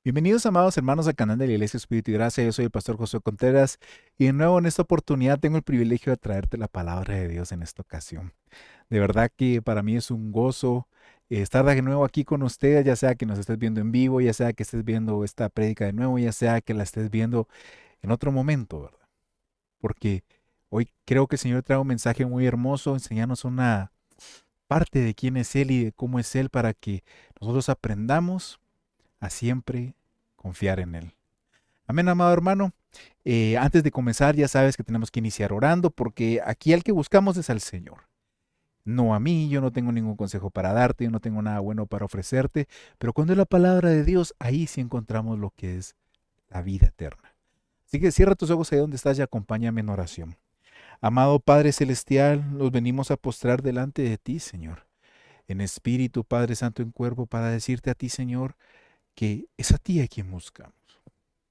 Bienvenidos, amados hermanos, al canal de la Iglesia Espíritu y Gracia. Yo soy el pastor José Contreras y de nuevo en esta oportunidad tengo el privilegio de traerte la palabra de Dios en esta ocasión. De verdad que para mí es un gozo estar de nuevo aquí con ustedes, ya sea que nos estés viendo en vivo, ya sea que estés viendo esta prédica de nuevo, ya sea que la estés viendo en otro momento, ¿verdad? Porque hoy creo que el Señor trae un mensaje muy hermoso, enseñarnos una parte de quién es Él y de cómo es Él para que nosotros aprendamos a siempre confiar en Él. Amén, amado hermano. Antes de comenzar, ya sabes que tenemos que iniciar orando porque aquí al que buscamos es al Señor. No a mí, yo no tengo ningún consejo para darte, yo no tengo nada bueno para ofrecerte, pero cuando es la palabra de Dios, ahí sí encontramos lo que es la vida eterna. Así que cierra tus ojos ahí donde estás y acompáñame en oración. Amado Padre Celestial, nos venimos a postrar delante de ti, Señor, en espíritu, Padre Santo, en cuerpo, para decirte a ti, Señor, que es a ti a quien buscamos.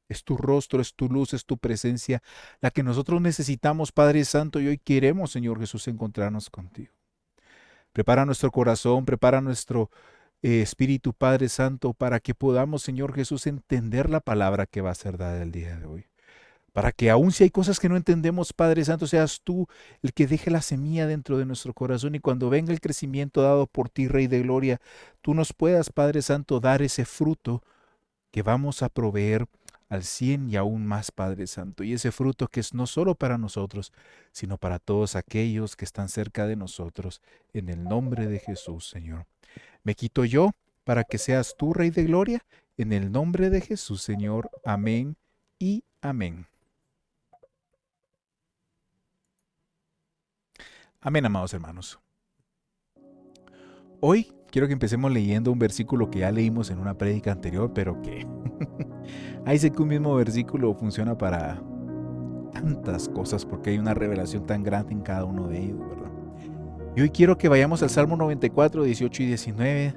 Es tu rostro, es tu luz, es tu presencia, la que nosotros necesitamos, Padre Santo, y hoy queremos, Señor Jesús, encontrarnos contigo. Prepara nuestro corazón, prepara nuestro espíritu, Padre Santo, para que podamos, Señor Jesús, entender la palabra que va a ser dada el día de hoy. Para que aun si hay cosas que no entendemos, Padre Santo, seas tú el que deje la semilla dentro de nuestro corazón y cuando venga el crecimiento dado por ti, Rey de Gloria, tú nos puedas, Padre Santo, dar ese fruto que vamos a proveer al 100 y aún más, Padre Santo. Y ese fruto que es no solo para nosotros, sino para todos aquellos que están cerca de nosotros, en el nombre de Jesús, Señor. Me quito yo para que seas tú, Rey de Gloria, en el nombre de Jesús, Señor. Amén y amén. Amén, amados hermanos. Hoy quiero que empecemos leyendo un versículo que ya leímos en una prédica anterior, pero que ahí sé que un mismo versículo funciona para tantas cosas porque hay una revelación tan grande en cada uno de ellos, ¿verdad? Y hoy quiero que vayamos al Salmo 94, 18 y 19.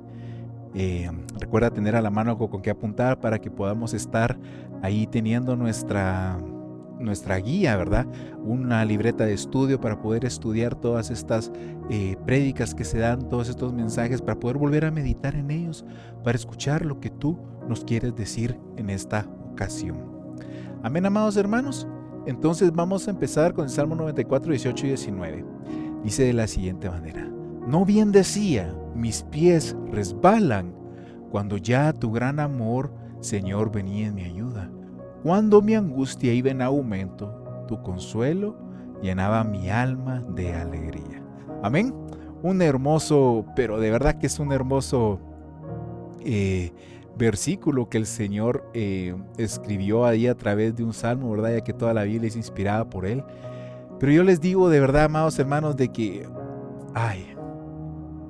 Recuerda tener a la mano algo con que apuntar para que podamos estar ahí teniendo nuestra guía, ¿verdad? Una libreta de estudio para poder estudiar todas estas prédicas que se dan, todos estos mensajes, para poder volver a meditar en ellos, para escuchar lo que tú nos quieres decir en esta ocasión. Amén, amados hermanos. Entonces vamos a empezar con el Salmo 94, 18 y 19. Dice de la siguiente manera: No bien decía, mis pies resbalan, cuando ya tu gran amor, Señor, venía en mi ayuda. Cuando mi angustia iba en aumento, tu consuelo llenaba mi alma de alegría. Amén. Un hermoso, pero de verdad que es un hermoso versículo que el Señor escribió ahí a través de un salmo, ¿verdad? Ya que toda la Biblia es inspirada por Él. Pero yo les digo de verdad, amados hermanos, de que,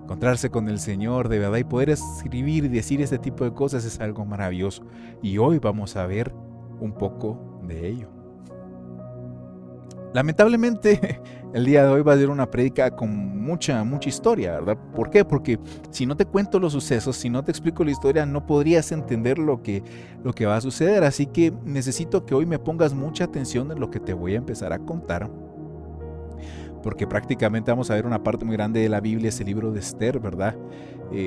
encontrarse con el Señor de verdad y poder escribir y decir este tipo de cosas es algo maravilloso. Y hoy vamos a ver un poco de ello. Lamentablemente, el día de hoy va a ser una prédica con mucha historia, ¿verdad? ¿Por qué? Porque si no te cuento los sucesos, si no te explico la historia, no podrías entender lo que va a suceder. Así que necesito que hoy me pongas mucha atención en lo que te voy a empezar a contar. Porque prácticamente vamos a ver una parte muy grande de la Biblia, es el libro de Esther, ¿verdad?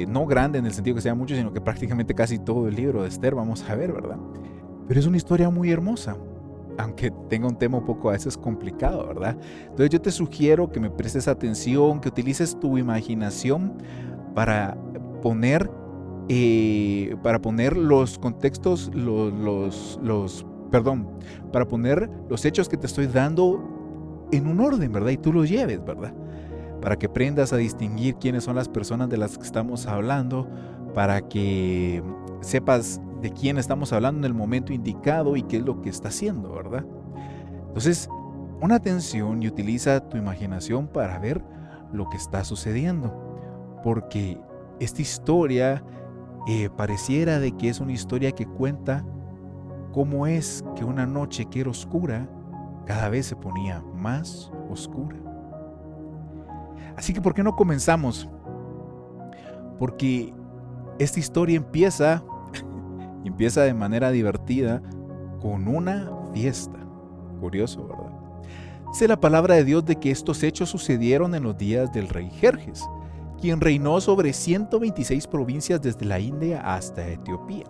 No grande en el sentido que sea mucho, sino que prácticamente casi todo el libro de Esther vamos a ver, ¿verdad? Pero es una historia muy hermosa, aunque tenga un tema un poco a veces complicado, ¿verdad? Entonces yo te sugiero que me prestes atención, que utilices tu imaginación para poner, los contextos, para poner los hechos que te estoy dando en un orden, ¿verdad? Y tú los lleves, ¿verdad? Para que aprendas a distinguir quiénes son las personas de las que estamos hablando, para que sepas de quién estamos hablando en el momento indicado y qué es lo que está haciendo, ¿verdad? Entonces, pon atención y utiliza tu imaginación para ver lo que está sucediendo, porque esta historia pareciera de que es una historia que cuenta cómo es que una noche que era oscura cada vez se ponía más oscura. Así que ¿por qué no comenzamos? Porque esta historia empieza de manera divertida con una fiesta. Curioso, ¿verdad? Dice la palabra de Dios de que estos hechos sucedieron en los días del rey Jerjes, quien reinó sobre 126 provincias desde la India hasta Etiopía.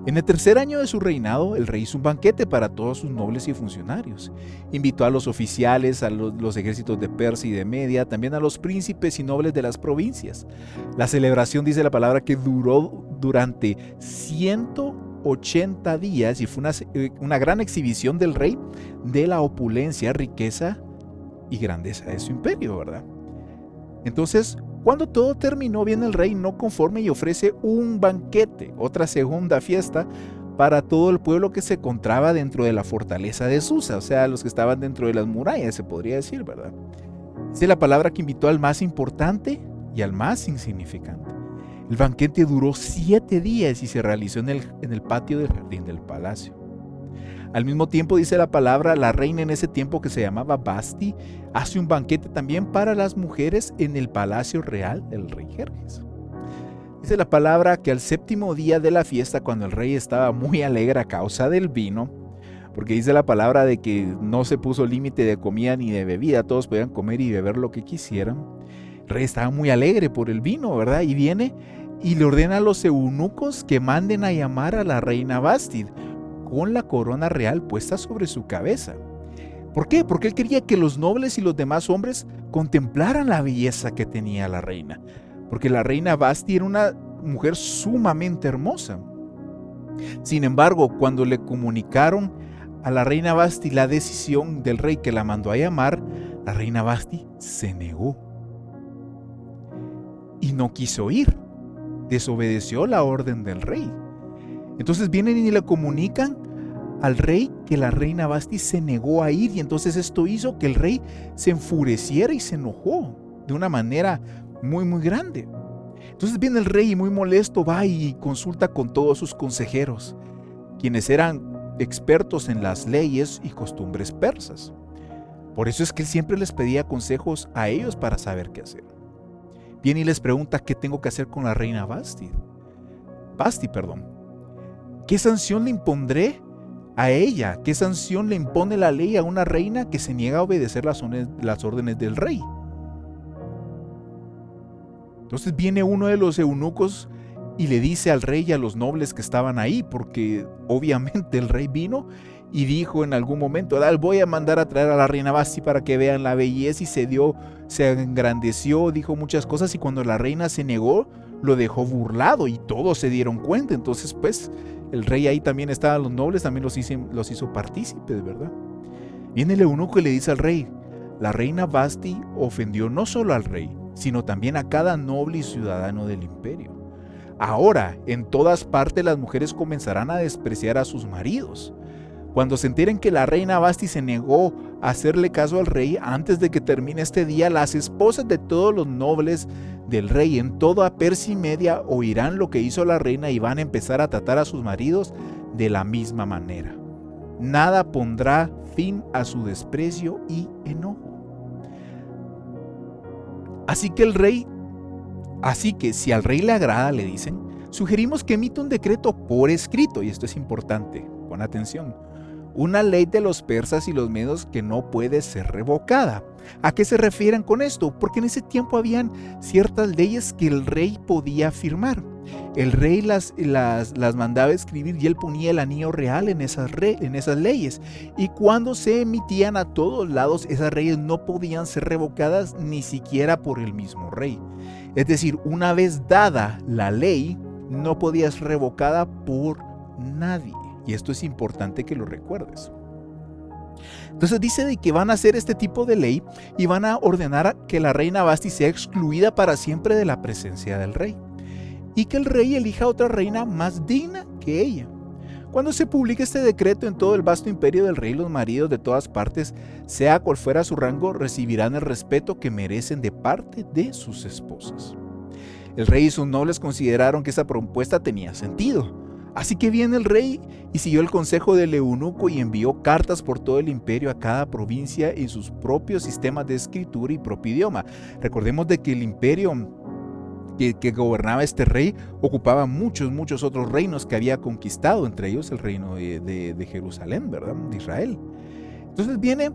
En el tercer año de su reinado, el rey hizo un banquete para todos sus nobles y funcionarios. Invitó a los oficiales, a los ejércitos de Persia y de Media, también a los príncipes y nobles de las provincias. La celebración, dice la palabra, que duró durante 180 días y fue una gran exhibición del rey de la opulencia, riqueza y grandeza de su imperio, ¿verdad? Entonces, cuando todo terminó, viene el rey no conforme y ofrece un banquete, otra segunda fiesta para todo el pueblo que se encontraba dentro de la fortaleza de Susa, o sea, los que estaban dentro de las murallas, se podría decir, ¿verdad? Dice la palabra que invitó al más importante y al más insignificante. El banquete duró 7 días y se realizó en el patio del jardín del palacio. Al mismo tiempo, dice la palabra, la reina en ese tiempo, que se llamaba Vasti, hace un banquete también para las mujeres en el palacio real del rey Jerjes. Dice la palabra que al 7º día de la fiesta, cuando el rey estaba muy alegre a causa del vino, porque dice la palabra de que no se puso límite de comida ni de bebida, todos podían comer y beber lo que quisieran. El rey estaba muy alegre por el vino, ¿verdad? Y viene y le ordena a los eunucos que manden a llamar a la reina Vasti, con la corona real puesta sobre su cabeza. ¿Por qué? Porque él quería que los nobles y los demás hombres contemplaran la belleza que tenía la reina. Porque la reina Vasti era una mujer sumamente hermosa. Sin embargo, cuando le comunicaron a la reina Vasti la decisión del rey que la mandó a llamar, la reina Vasti se negó y no quiso ir. Desobedeció la orden del rey. Entonces vienen y le comunican al rey que la reina Vasti se negó a ir, y entonces esto hizo que el rey se enfureciera y se enojó de una manera muy muy grande. Entonces viene el rey y muy molesto va y consulta con todos sus consejeros, quienes eran expertos en las leyes y costumbres persas. Por eso es que él siempre les pedía consejos a ellos para saber qué hacer. Viene y les pregunta qué tengo que hacer con la reina Vasti. ¿Qué sanción le impondré a ella? ¿Qué sanción le impone la ley a una reina que se niega a obedecer las órdenes del rey? Entonces viene uno de los eunucos y le dice al rey y a los nobles que estaban ahí, porque obviamente el rey vino y dijo en algún momento, voy a mandar a traer a la reina Vasti para que vean la belleza, y se engrandeció, dijo muchas cosas, y cuando la reina se negó, lo dejó burlado y todos se dieron cuenta. Entonces pues el rey ahí también estaban los nobles, también los hizo partícipes, ¿verdad? Viene el eunuco y le dice al rey, la reina Vasti ofendió no solo al rey, sino también a cada noble y ciudadano del imperio. Ahora, en todas partes las mujeres comenzarán a despreciar a sus maridos. Cuando se enteren que la reina Vasti se negó a hacerle caso al rey, antes de que termine este día, las esposas de todos los nobles del rey en toda Persia y Media oirán lo que hizo la reina y van a empezar a tratar a sus maridos de la misma manera. Nada pondrá fin a su desprecio y enojo. Así que si al rey le agrada, le dicen, sugerimos que emita un decreto por escrito, y esto es importante, pon atención, una ley de los persas y los medos que no puede ser revocada. ¿A qué se refieren con esto? Porque en ese tiempo habían ciertas leyes que el rey podía firmar. El rey las mandaba escribir y él ponía el anillo real en esas leyes. Y cuando se emitían a todos lados, esas leyes no podían ser revocadas ni siquiera por el mismo rey. Es decir, una vez dada la ley, no podía ser revocada por nadie. Y esto es importante que lo recuerdes. Entonces dice de que van a hacer este tipo de ley y van a ordenar que la reina Vasti sea excluida para siempre de la presencia del rey, y que el rey elija otra reina más digna que ella. Cuando se publique este decreto en todo el vasto imperio del rey, los maridos de todas partes, sea cual fuera su rango, recibirán el respeto que merecen de parte de sus esposas. El rey y sus nobles consideraron que esa propuesta tenía sentido. Así que viene el rey y siguió el consejo del eunuco y envió cartas por todo el imperio a cada provincia en sus propios sistemas de escritura y propio idioma. Recordemos de que el imperio que gobernaba este rey ocupaba muchos otros reinos que había conquistado, entre ellos el reino de Jerusalén, ¿verdad? De Israel. Entonces viene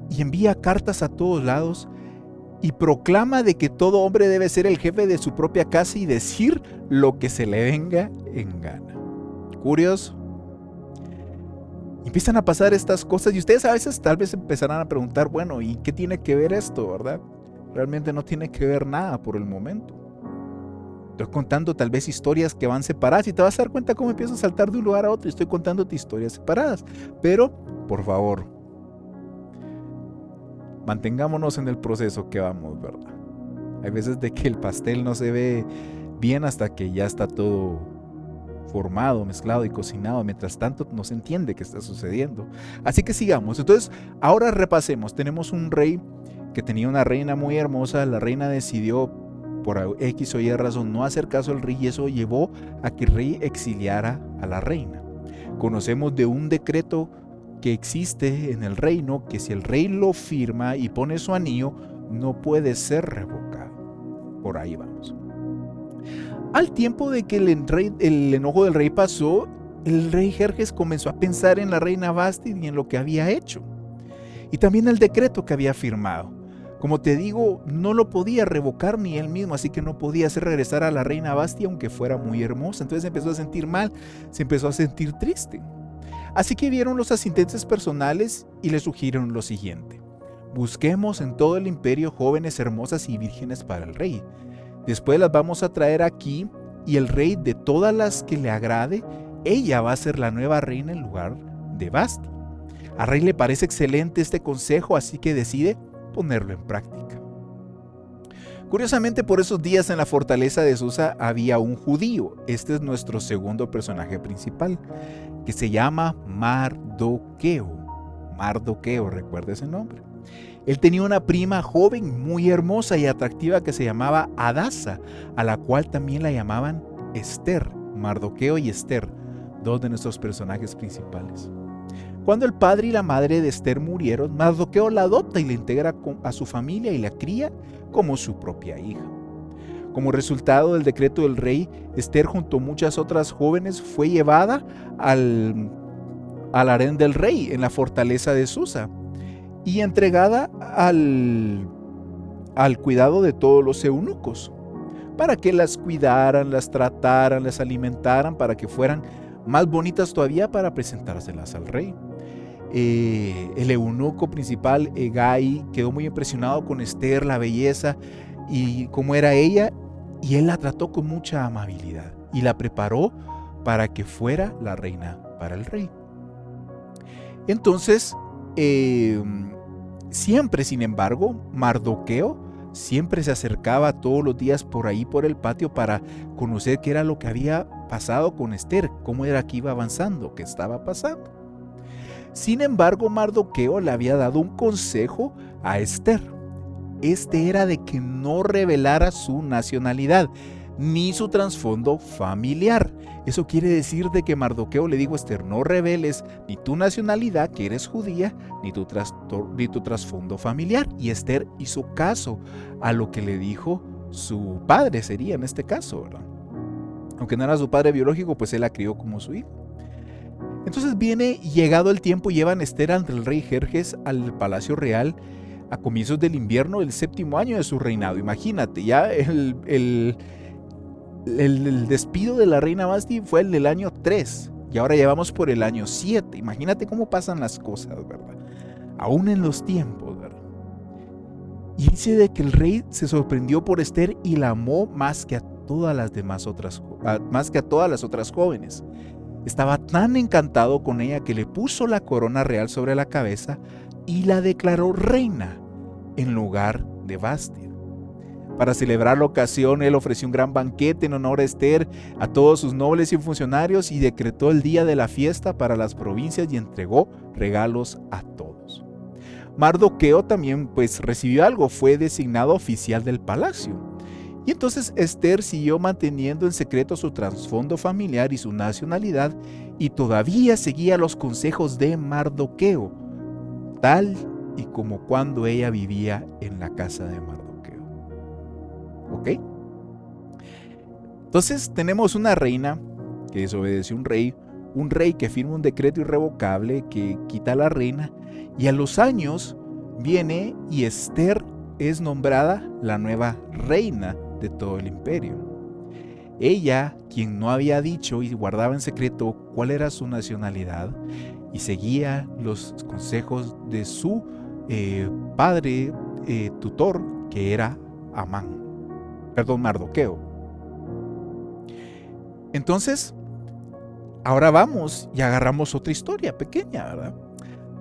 y envía cartas a todos lados y proclama de que todo hombre debe ser el jefe de su propia casa y decir lo que se le venga en gana. curioso. Empiezan a pasar estas cosas y ustedes a veces tal vez empezarán a preguntar, bueno, ¿y qué tiene que ver esto, verdad? Realmente no tiene que ver nada por el momento. Estoy contando tal vez historias que van separadas y te vas a dar cuenta cómo empiezo a saltar de un lugar a otro y estoy contándote historias separadas. Pero, por favor, mantengámonos en el proceso que vamos, ¿verdad? Hay veces de que el pastel no se ve bien hasta que ya está todo formado, mezclado y cocinado. Mientras tanto no se entiende qué está sucediendo. Así que sigamos. Entonces, ahora repasemos. Tenemos un rey que tenía una reina muy hermosa. La reina decidió por X o Y razón no hacer caso al rey y eso llevó a que el rey exiliara a la reina. Conocemos de un decreto que existe en el reino que si el rey lo firma y pone su anillo no puede ser revocado. Por ahí vamos. Al tiempo de que el enojo del rey pasó, el rey Jerjes comenzó a pensar en la reina Vasti y en lo que había hecho y también el decreto que había firmado. Como te digo, no lo podía revocar ni él mismo, así que no podía hacer regresar a la reina Vasti aunque fuera muy hermosa. Entonces se empezó a sentir mal, se empezó a sentir triste. Así que vieron los asistentes personales y le sugirieron lo siguiente: busquemos en todo el imperio jóvenes hermosas y vírgenes para el rey. Después las vamos a traer aquí y el rey, de todas las que le agrade, ella va a ser la nueva reina en lugar de Vasti. Al rey le parece excelente este consejo, así que decide ponerlo en práctica. Curiosamente, por esos días en la fortaleza de Susa había un judío. Este es nuestro segundo personaje principal, que se llama Mardoqueo. Mardoqueo, recuerda ese nombre. Él tenía una prima joven, muy hermosa y atractiva que se llamaba Hadasa, a la cual también la llamaban Esther. Mardoqueo y Esther, dos de nuestros personajes principales. Cuando el padre y la madre de Esther murieron, Mardoqueo la adopta y la integra a su familia y la cría como su propia hija. Como resultado del decreto del rey, Esther junto a muchas otras jóvenes fue llevada al harén del rey en la fortaleza de Susa y entregada al cuidado de todos los eunucos, para que las cuidaran, las trataran, las alimentaran, para que fueran más bonitas todavía para presentárselas al rey. El eunuco principal, Hegai, quedó muy impresionado con Esther, la belleza y cómo era ella, y él la trató con mucha amabilidad y la preparó para que fuera la reina para el rey. Entonces, siempre, sin embargo, Mardoqueo siempre se acercaba todos los días por ahí por el patio para conocer qué era lo que había pasado con Esther, cómo era que iba avanzando, qué estaba pasando. Sin embargo, Mardoqueo le había dado un consejo a Esther. Este era de que no revelara su nacionalidad ni su trasfondo familiar. Eso quiere decir de que Mardoqueo le dijo a Esther: no reveles ni tu nacionalidad, que eres judía, ni tu trasfondo familiar. Y Esther hizo caso a lo que le dijo su padre, sería en este caso, ¿verdad? Aunque no era su padre biológico, pues él la crió como su hijo. Entonces viene, llegado el tiempo, llevan a Esther ante el rey Jerjes al palacio real a comienzos del invierno del 7º año de su reinado. Imagínate, ya el despido de la reina Vasti fue el del año 3 y ahora llevamos por el año 7. Imagínate cómo pasan las cosas, ¿verdad? Aún en los tiempos, ¿verdad? Y dice de que el rey se sorprendió por Esther y la amó más que a todas las otras jóvenes. Estaba tan encantado con ella que le puso la corona real sobre la cabeza y la declaró reina en lugar de Vasti. Para celebrar la ocasión, él ofreció un gran banquete en honor a Esther a todos sus nobles y funcionarios y decretó el día de la fiesta para las provincias y entregó regalos a todos. Mardoqueo también recibió algo, fue designado oficial del palacio. Y entonces Esther siguió manteniendo en secreto su trasfondo familiar y su nacionalidad y todavía seguía los consejos de Mardoqueo, tal y como cuando ella vivía en la casa de Mardoqueo. ¿Ok? Entonces tenemos una reina que desobedeció un rey que firma un decreto irrevocable que quita a la reina, y a los años viene y Esther es nombrada la nueva reina de todo el imperio. Ella, quien no había dicho y guardaba en secreto cuál era su nacionalidad, y seguía los consejos de su padre tutor, que era Mardoqueo. Entonces, ahora vamos y agarramos otra historia pequeña, ¿verdad?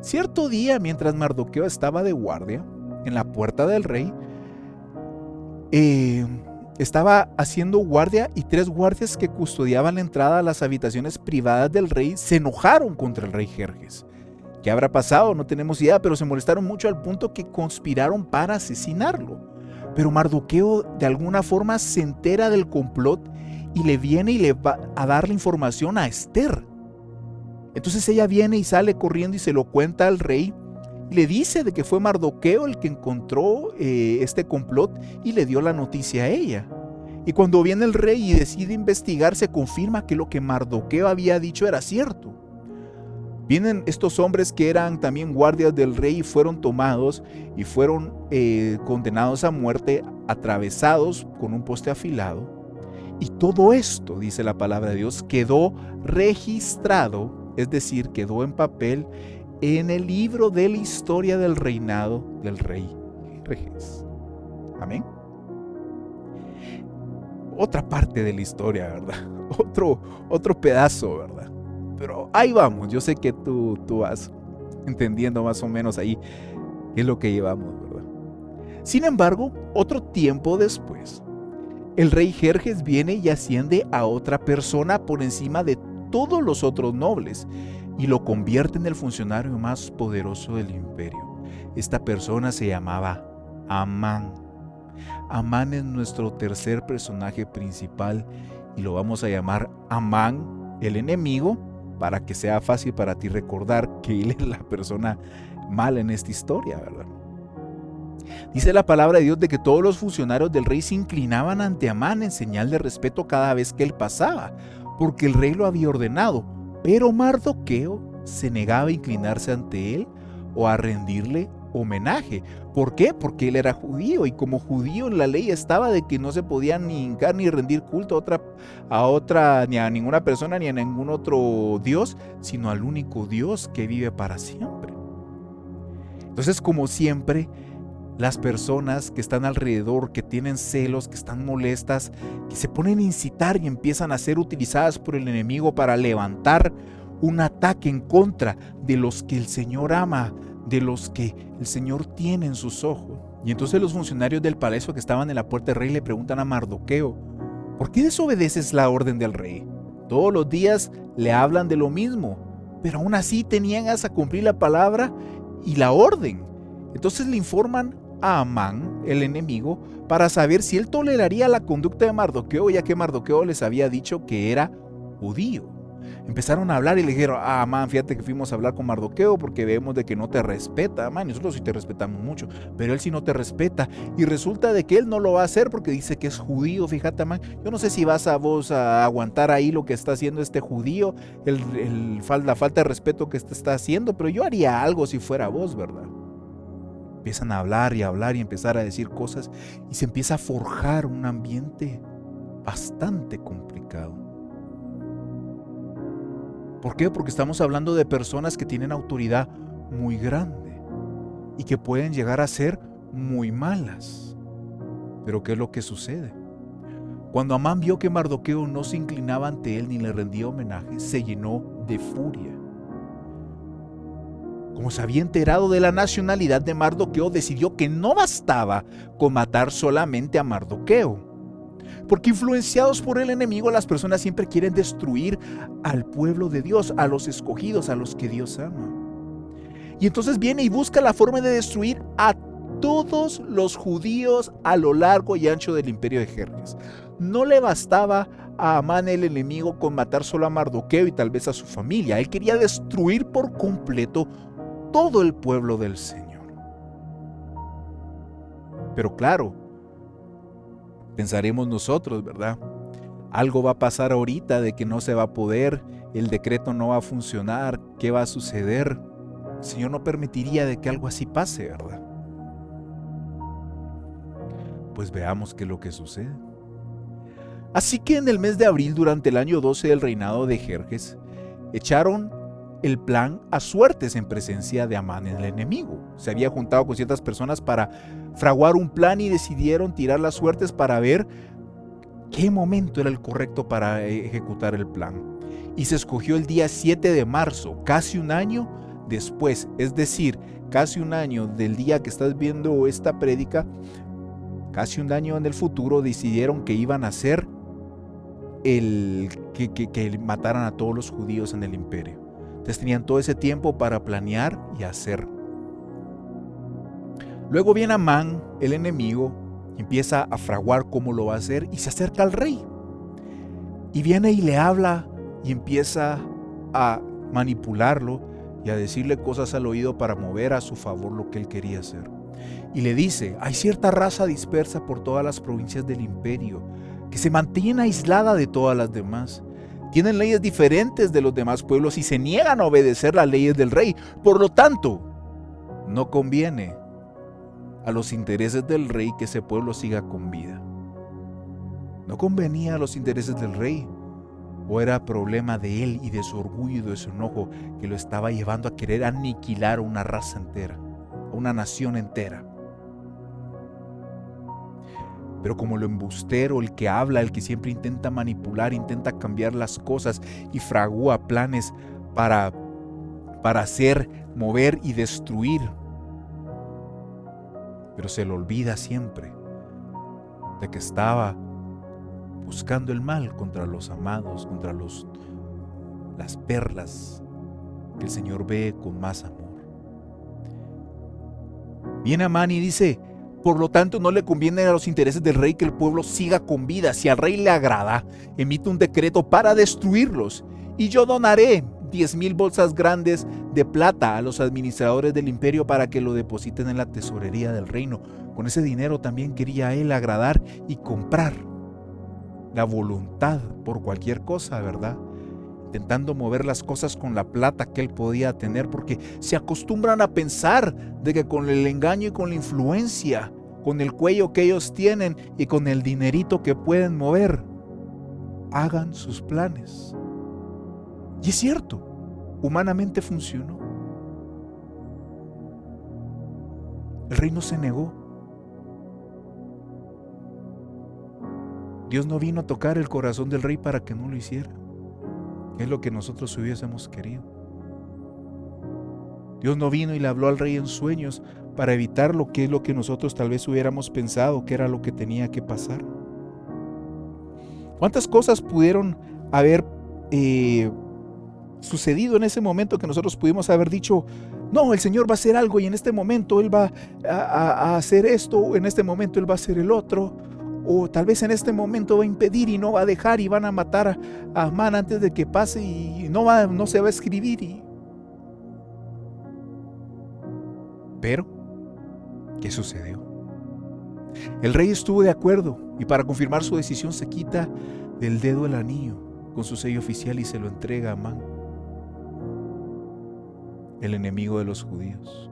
Cierto día, mientras Mardoqueo estaba de guardia en la puerta del rey, estaba haciendo guardia, y 3 guardias que custodiaban la entrada a las habitaciones privadas del rey se enojaron contra el rey Jerjes. ¿Qué habrá pasado? No tenemos idea, pero se molestaron mucho al punto que conspiraron para asesinarlo. Pero Mardoqueo de alguna forma se entera del complot y le viene y le va a dar la información a Esther. Entonces ella viene y sale corriendo y se lo cuenta al rey y le dice de que fue Mardoqueo el que encontró este complot y le dio la noticia a ella. Y cuando viene el rey y decide investigar, se confirma que lo que Mardoqueo había dicho era cierto. Vienen estos hombres que eran también guardias del rey y fueron tomados y fueron condenados a muerte, atravesados con un poste afilado. Y todo esto, dice la palabra de Dios, quedó registrado, es decir, quedó en papel en el libro de la historia del reinado del rey Jerjes. Amén. Otra parte de la historia, ¿verdad? Otro pedazo, ¿verdad? Pero ahí vamos, yo sé que tú vas entendiendo más o menos ahí qué es lo que llevamos, ¿verdad? Sin embargo, otro tiempo después, el rey Jerjes viene y asciende a otra persona por encima de todos los otros nobles y lo convierte en el funcionario más poderoso del imperio. Esta persona se llamaba Amán. Amán es nuestro tercer personaje principal y lo vamos a llamar Amán, el enemigo, para que sea fácil para ti recordar que él es la persona mala en esta historia, ¿verdad? Dice la palabra de Dios de que todos los funcionarios del rey se inclinaban ante Amán en señal de respeto cada vez que él pasaba, porque el rey lo había ordenado, pero Mardoqueo se negaba a inclinarse ante él o a rendirle homenaje. ¿Por qué? Porque él era judío, y como judío en la ley estaba de que no se podía ni hincar ni rendir culto a otra, ni a ninguna persona ni a ningún otro Dios, sino al único Dios que vive para siempre. Entonces, como siempre, las personas que están alrededor, que tienen celos, que están molestas, que se ponen a incitar y empiezan a ser utilizadas por el enemigo para levantar un ataque en contra de los que el Señor ama, de los que el Señor tiene en sus ojos. Y entonces los funcionarios del palacio que estaban en la puerta del rey le preguntan a Mardoqueo: ¿por qué desobedeces la orden del rey? Todos los días le hablan de lo mismo, pero aún así te niegas a cumplir la palabra y la orden. Entonces le informan a Amán, el enemigo, para saber si él toleraría la conducta de Mardoqueo, ya que Mardoqueo les había dicho que era judío. Empezaron a hablar y le dijeron: Amán, fíjate que fuimos a hablar con Mardoqueo porque vemos de que no te respeta. Amán, nosotros sí te respetamos mucho, pero él sí no te respeta, y resulta de que él no lo va a hacer porque dice que es judío. Fíjate, Amán, yo no sé si vas a vos a aguantar ahí lo que está haciendo este judío, la falta de respeto que está haciendo, pero yo haría algo si fuera vos, ¿verdad? Empiezan a hablar y empezar a decir cosas, y se empieza a forjar un ambiente bastante complicado. ¿Por qué? Porque estamos hablando de personas que tienen autoridad muy grande y que pueden llegar a ser muy malas. Pero ¿qué es lo que sucede? Cuando Amán vio que Mardoqueo no se inclinaba ante él ni le rendía homenaje, se llenó de furia. Como se había enterado de la nacionalidad de Mardoqueo, decidió que no bastaba con matar solamente a Mardoqueo. Porque influenciados por el enemigo, las personas siempre quieren destruir al pueblo de Dios, a los escogidos, a los que Dios ama. Y entonces viene y busca la forma de destruir a todos los judíos a lo largo y ancho del imperio de Jerjes. No le bastaba a Amán, el enemigo, con matar solo a Mardoqueo y tal vez a su familia. Él quería destruir por completo todo el pueblo del Señor. Pero claro, pensaremos nosotros, ¿verdad? Algo va a pasar ahorita de que no se va a poder, el decreto no va a funcionar, ¿qué va a suceder? El Señor no permitiría de que algo así pase, ¿verdad? Pues veamos qué es lo que sucede. Así que en el mes de abril, durante el año 12 del reinado de Jerjes, echaron el plan a suertes en presencia de Amán, el enemigo. Se había juntado con ciertas personas para fraguar un plan y decidieron tirar las suertes para ver qué momento era el correcto para ejecutar el plan. Y se escogió el día 7 de marzo, casi un año después, es decir, casi un año del día que estás viendo esta prédica, casi un año en el futuro, decidieron que iban a hacer que mataran a todos los judíos en el imperio. Entonces tenían todo ese tiempo para planear y hacer. Luego viene Amán, el enemigo, empieza a fraguar cómo lo va a hacer y se acerca al rey. Y viene y le habla y empieza a manipularlo y a decirle cosas al oído para mover a su favor lo que él quería hacer. Y le dice, hay cierta raza dispersa por todas las provincias del imperio que se mantiene aislada de todas las demás. Tienen leyes diferentes de los demás pueblos y se niegan a obedecer las leyes del rey. Por lo tanto, no conviene a los intereses del rey que ese pueblo siga con vida. No convenía a los intereses del rey, o era problema de él y de su orgullo y de su enojo que lo estaba llevando a querer aniquilar a una raza entera, a una nación entera. Pero como lo embustero, el que habla, el que siempre intenta manipular, intenta cambiar las cosas y fragúa planes para hacer, mover y destruir, pero se le olvida siempre de que estaba buscando el mal contra los amados, contra las perlas que el Señor ve con más amor. Viene Amán y dice, por lo tanto no le conviene a los intereses del rey que el pueblo siga con vida. Si al rey le agrada, emite un decreto para destruirlos y yo donaré 10,000 bolsas grandes de plata a los administradores del imperio para que lo depositen en la tesorería del reino. Con ese dinero también quería él agradar y comprar la voluntad por cualquier cosa, ¿verdad? Intentando mover las cosas con la plata que él podía tener, porque se acostumbran a pensar de que con el engaño y con la influencia, con el cuello que ellos tienen y con el dinerito que pueden mover, hagan sus planes. Y es cierto, humanamente funcionó. El rey no se negó. Dios no vino a tocar el corazón del rey para que no lo hiciera. Es lo que nosotros hubiésemos querido. Dios no vino y le habló al rey en sueños para evitar lo que es lo que nosotros tal vez hubiéramos pensado que era lo que tenía que pasar. ¿Cuántas cosas pudieron haber sucedido en ese momento que nosotros pudimos haber dicho, no, el Señor va a hacer algo y en este momento Él va a hacer esto, o en este momento Él va a hacer el otro, o tal vez en este momento va a impedir y no va a dejar y van a matar a Amán antes de que pase y no se va a escribir? Pero, ¿qué sucedió? El rey estuvo de acuerdo y para confirmar su decisión se quita del dedo el anillo con su sello oficial y se lo entrega a Amán, el enemigo de los judíos.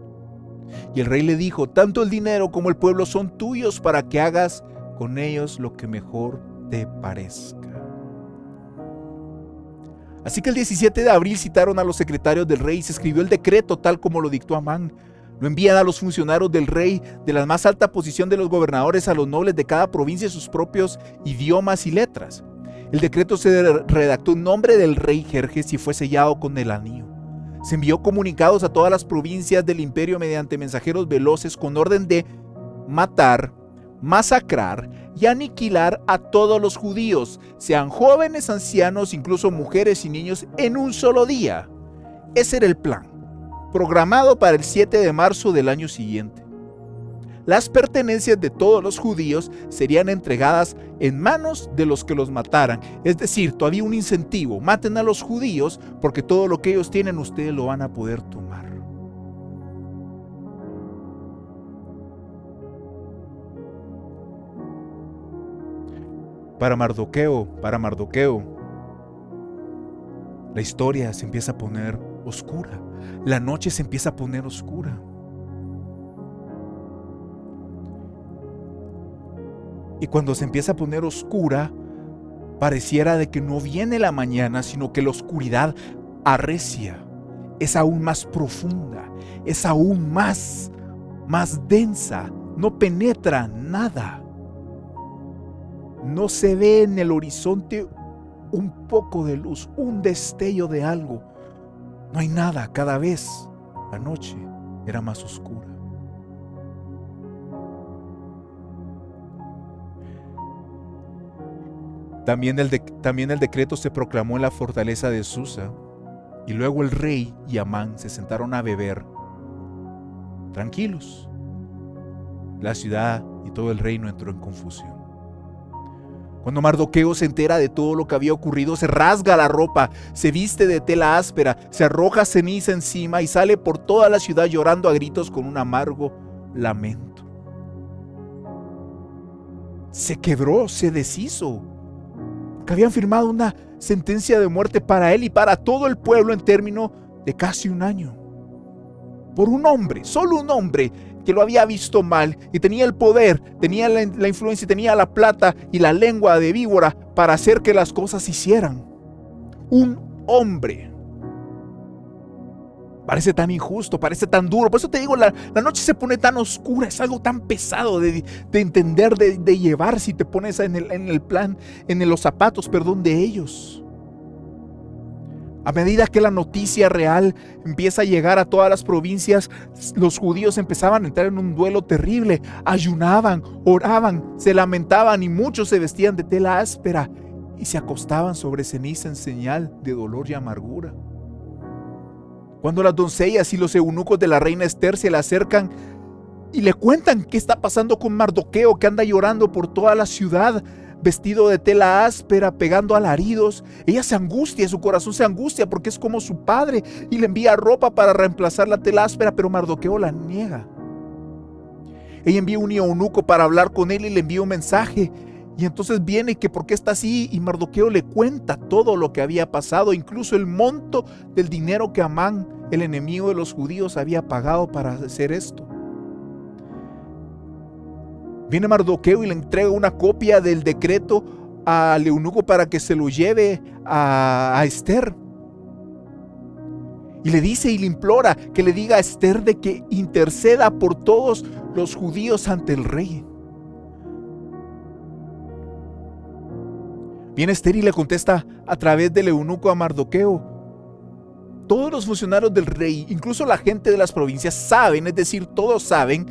Y el rey le dijo, tanto el dinero como el pueblo son tuyos para que hagas con ellos lo que mejor te parezca. Así que el 17 de abril citaron a los secretarios del rey y se escribió el decreto tal como lo dictó Amán. Lo envían a los funcionarios del rey, de la más alta posición de los gobernadores, a los nobles de cada provincia sus propios idiomas y letras. El decreto se redactó en nombre del rey Jerjes y fue sellado con el anillo. Se envió comunicados a todas las provincias del imperio mediante mensajeros veloces con orden de matar, masacrar y aniquilar a todos los judíos, sean jóvenes, ancianos, incluso mujeres y niños, en un solo día. Ese era el plan, programado para el 7 de marzo del año siguiente. Las pertenencias de todos los judíos serían entregadas en manos de los que los mataran. Es decir, todavía un incentivo, maten a los judíos porque todo lo que ellos tienen ustedes lo van a poder tomar. Para Mardoqueo, la historia se empieza a poner oscura. La noche se empieza a poner oscura. Y cuando se empieza a poner oscura, Pareciera de que no viene la mañana, sino que la oscuridad arrecia, es aún más profunda, es aún más densa, no penetra nada. No se ve en el horizonte un poco de luz, un destello de algo. No hay nada, cada vez la noche era más oscura. También el decreto se proclamó en la fortaleza de Susa, y luego el rey y Amán se sentaron a beber, tranquilos. La ciudad y todo el reino entró en confusión. Cuando Mardoqueo se entera de todo lo que había ocurrido, se rasga la ropa, se viste de tela áspera, se arroja ceniza encima y sale por toda la ciudad llorando a gritos con un amargo lamento. Se quebró, se deshizo, que habían firmado una sentencia de muerte para él y para todo el pueblo en término de casi un año. Por un hombre, solo un hombre, que lo había visto mal y tenía el poder, tenía la influencia, tenía la plata y la lengua de víbora para hacer que las cosas se hicieran. Un hombre. Parece tan injusto, parece tan duro. Por eso te digo, la noche se pone tan oscura, es algo tan pesado de entender, de llevar, si te pones en los zapatos de ellos. A medida que la noticia real empieza a llegar a todas las provincias, los judíos empezaban a entrar en un duelo terrible. Ayunaban, oraban, se lamentaban y muchos se vestían de tela áspera y se acostaban sobre ceniza en señal de dolor y amargura. Cuando las doncellas y los eunucos de la reina Esther se le acercan y le cuentan qué está pasando con Mardoqueo, que anda llorando por toda la ciudad, vestido de tela áspera, pegando alaridos, ella se angustia, su corazón se angustia porque es como su padre y le envía ropa para reemplazar la tela áspera, pero Mardoqueo la niega. Ella envía un eunuco para hablar con él y le envía un mensaje, y entonces viene que por qué está así, y Mardoqueo le cuenta todo lo que había pasado, incluso el monto del dinero que Amán, el enemigo de los judíos, había pagado para hacer esto. Viene Mardoqueo y le entrega una copia del decreto al eunuco para que se lo lleve a Esther. Y le dice y le implora que le diga a Esther de que interceda por todos los judíos ante el rey. Viene Esther y le contesta a través del eunuco a Mardoqueo. Todos los funcionarios del rey, incluso la gente de las provincias, saben, es decir, todos saben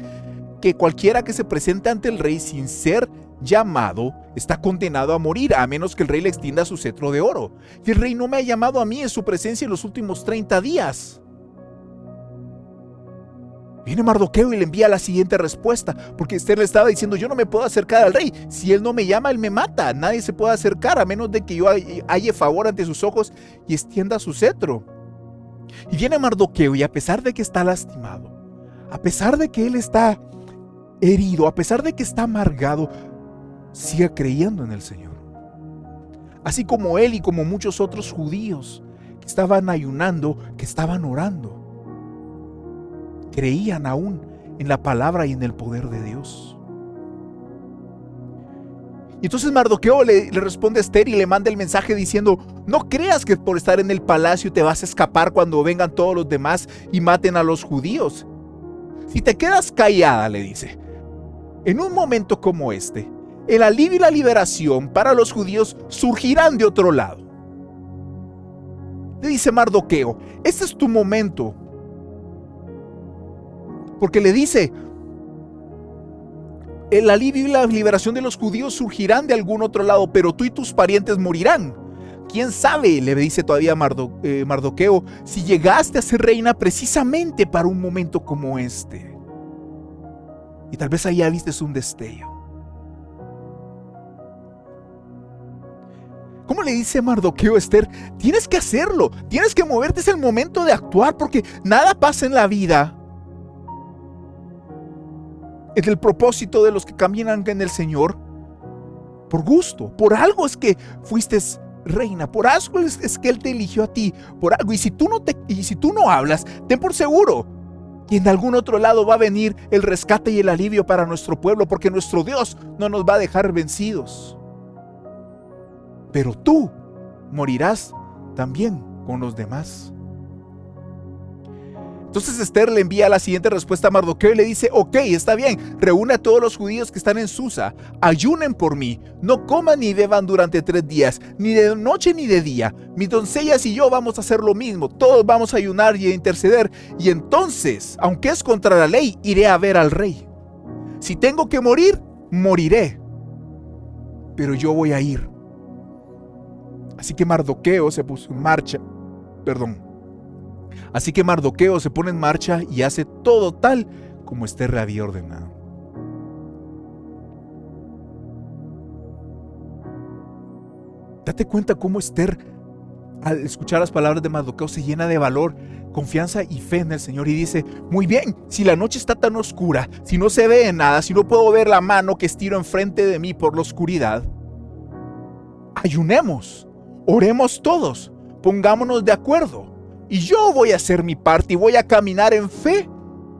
que cualquiera que se presente ante el rey sin ser llamado está condenado a morir, a menos que el rey le extienda su cetro de oro. Y el rey no me ha llamado a mí en su presencia en los últimos 30 días. Viene Mardoqueo y le envía la siguiente respuesta, porque Esther le estaba diciendo: yo no me puedo acercar al rey, si él no me llama, él me mata, nadie se puede acercar a menos de que yo halle favor ante sus ojos y extienda su cetro. Y viene Mardoqueo y a pesar de que está lastimado, a pesar de que él está herido, a pesar de que está amargado, sigue creyendo en el Señor. Así como él y como muchos otros judíos que estaban ayunando, que estaban orando, creían aún en la palabra y en el poder de Dios. Y entonces Mardoqueo le responde a Esther y le manda el mensaje diciendo: no creas que por estar en el palacio te vas a escapar cuando vengan todos los demás y maten a los judíos. Si te quedas callada, le dice, en un momento como este, el alivio y la liberación para los judíos surgirán de otro lado. Le dice Mardoqueo: este es tu momento. Porque le dice: el alivio y la liberación de los judíos surgirán de algún otro lado, pero tú y tus parientes morirán. ¿Quién sabe?, le dice todavía Mardoqueo, si llegaste a ser reina precisamente para un momento como este. Y tal vez allá vistes un destello. ¿Cómo le dice Mardoqueo a Esther? Tienes que hacerlo, tienes que moverte, es el momento de actuar, porque nada pasa en la vida. Es el propósito de los que caminan en el Señor por gusto, por algo es que fuiste reina, por algo es que Él te eligió a ti, por algo. Y si tú no hablas, ten por seguro que en algún otro lado va a venir el rescate y el alivio para nuestro pueblo, porque nuestro Dios no nos va a dejar vencidos. pero tú morirás también con los demás. Entonces Esther le envía la siguiente respuesta a Mardoqueo y le dice: ok, está bien, reúne a todos los judíos que están en Susa, ayunen por mí, no coman ni beban durante 3 días, ni de noche ni de día. Mis doncellas y yo vamos a hacer lo mismo, todos vamos a ayunar y a interceder, y entonces, aunque es contra la ley, iré a ver al rey. Si tengo que morir, moriré, pero yo voy a ir. Así que Mardoqueo se puso en marcha, Así que Mardoqueo se pone en marcha y hace todo tal como Esther le había ordenado. Date cuenta cómo Esther, al escuchar las palabras de Mardoqueo, se llena de valor, confianza y fe en el Señor y dice: muy bien, si la noche está tan oscura, si no se ve nada, si no puedo ver la mano que estiro enfrente de mí por la oscuridad, ayunemos, oremos todos, pongámonos de acuerdo. Y yo voy a hacer mi parte y voy a caminar en fe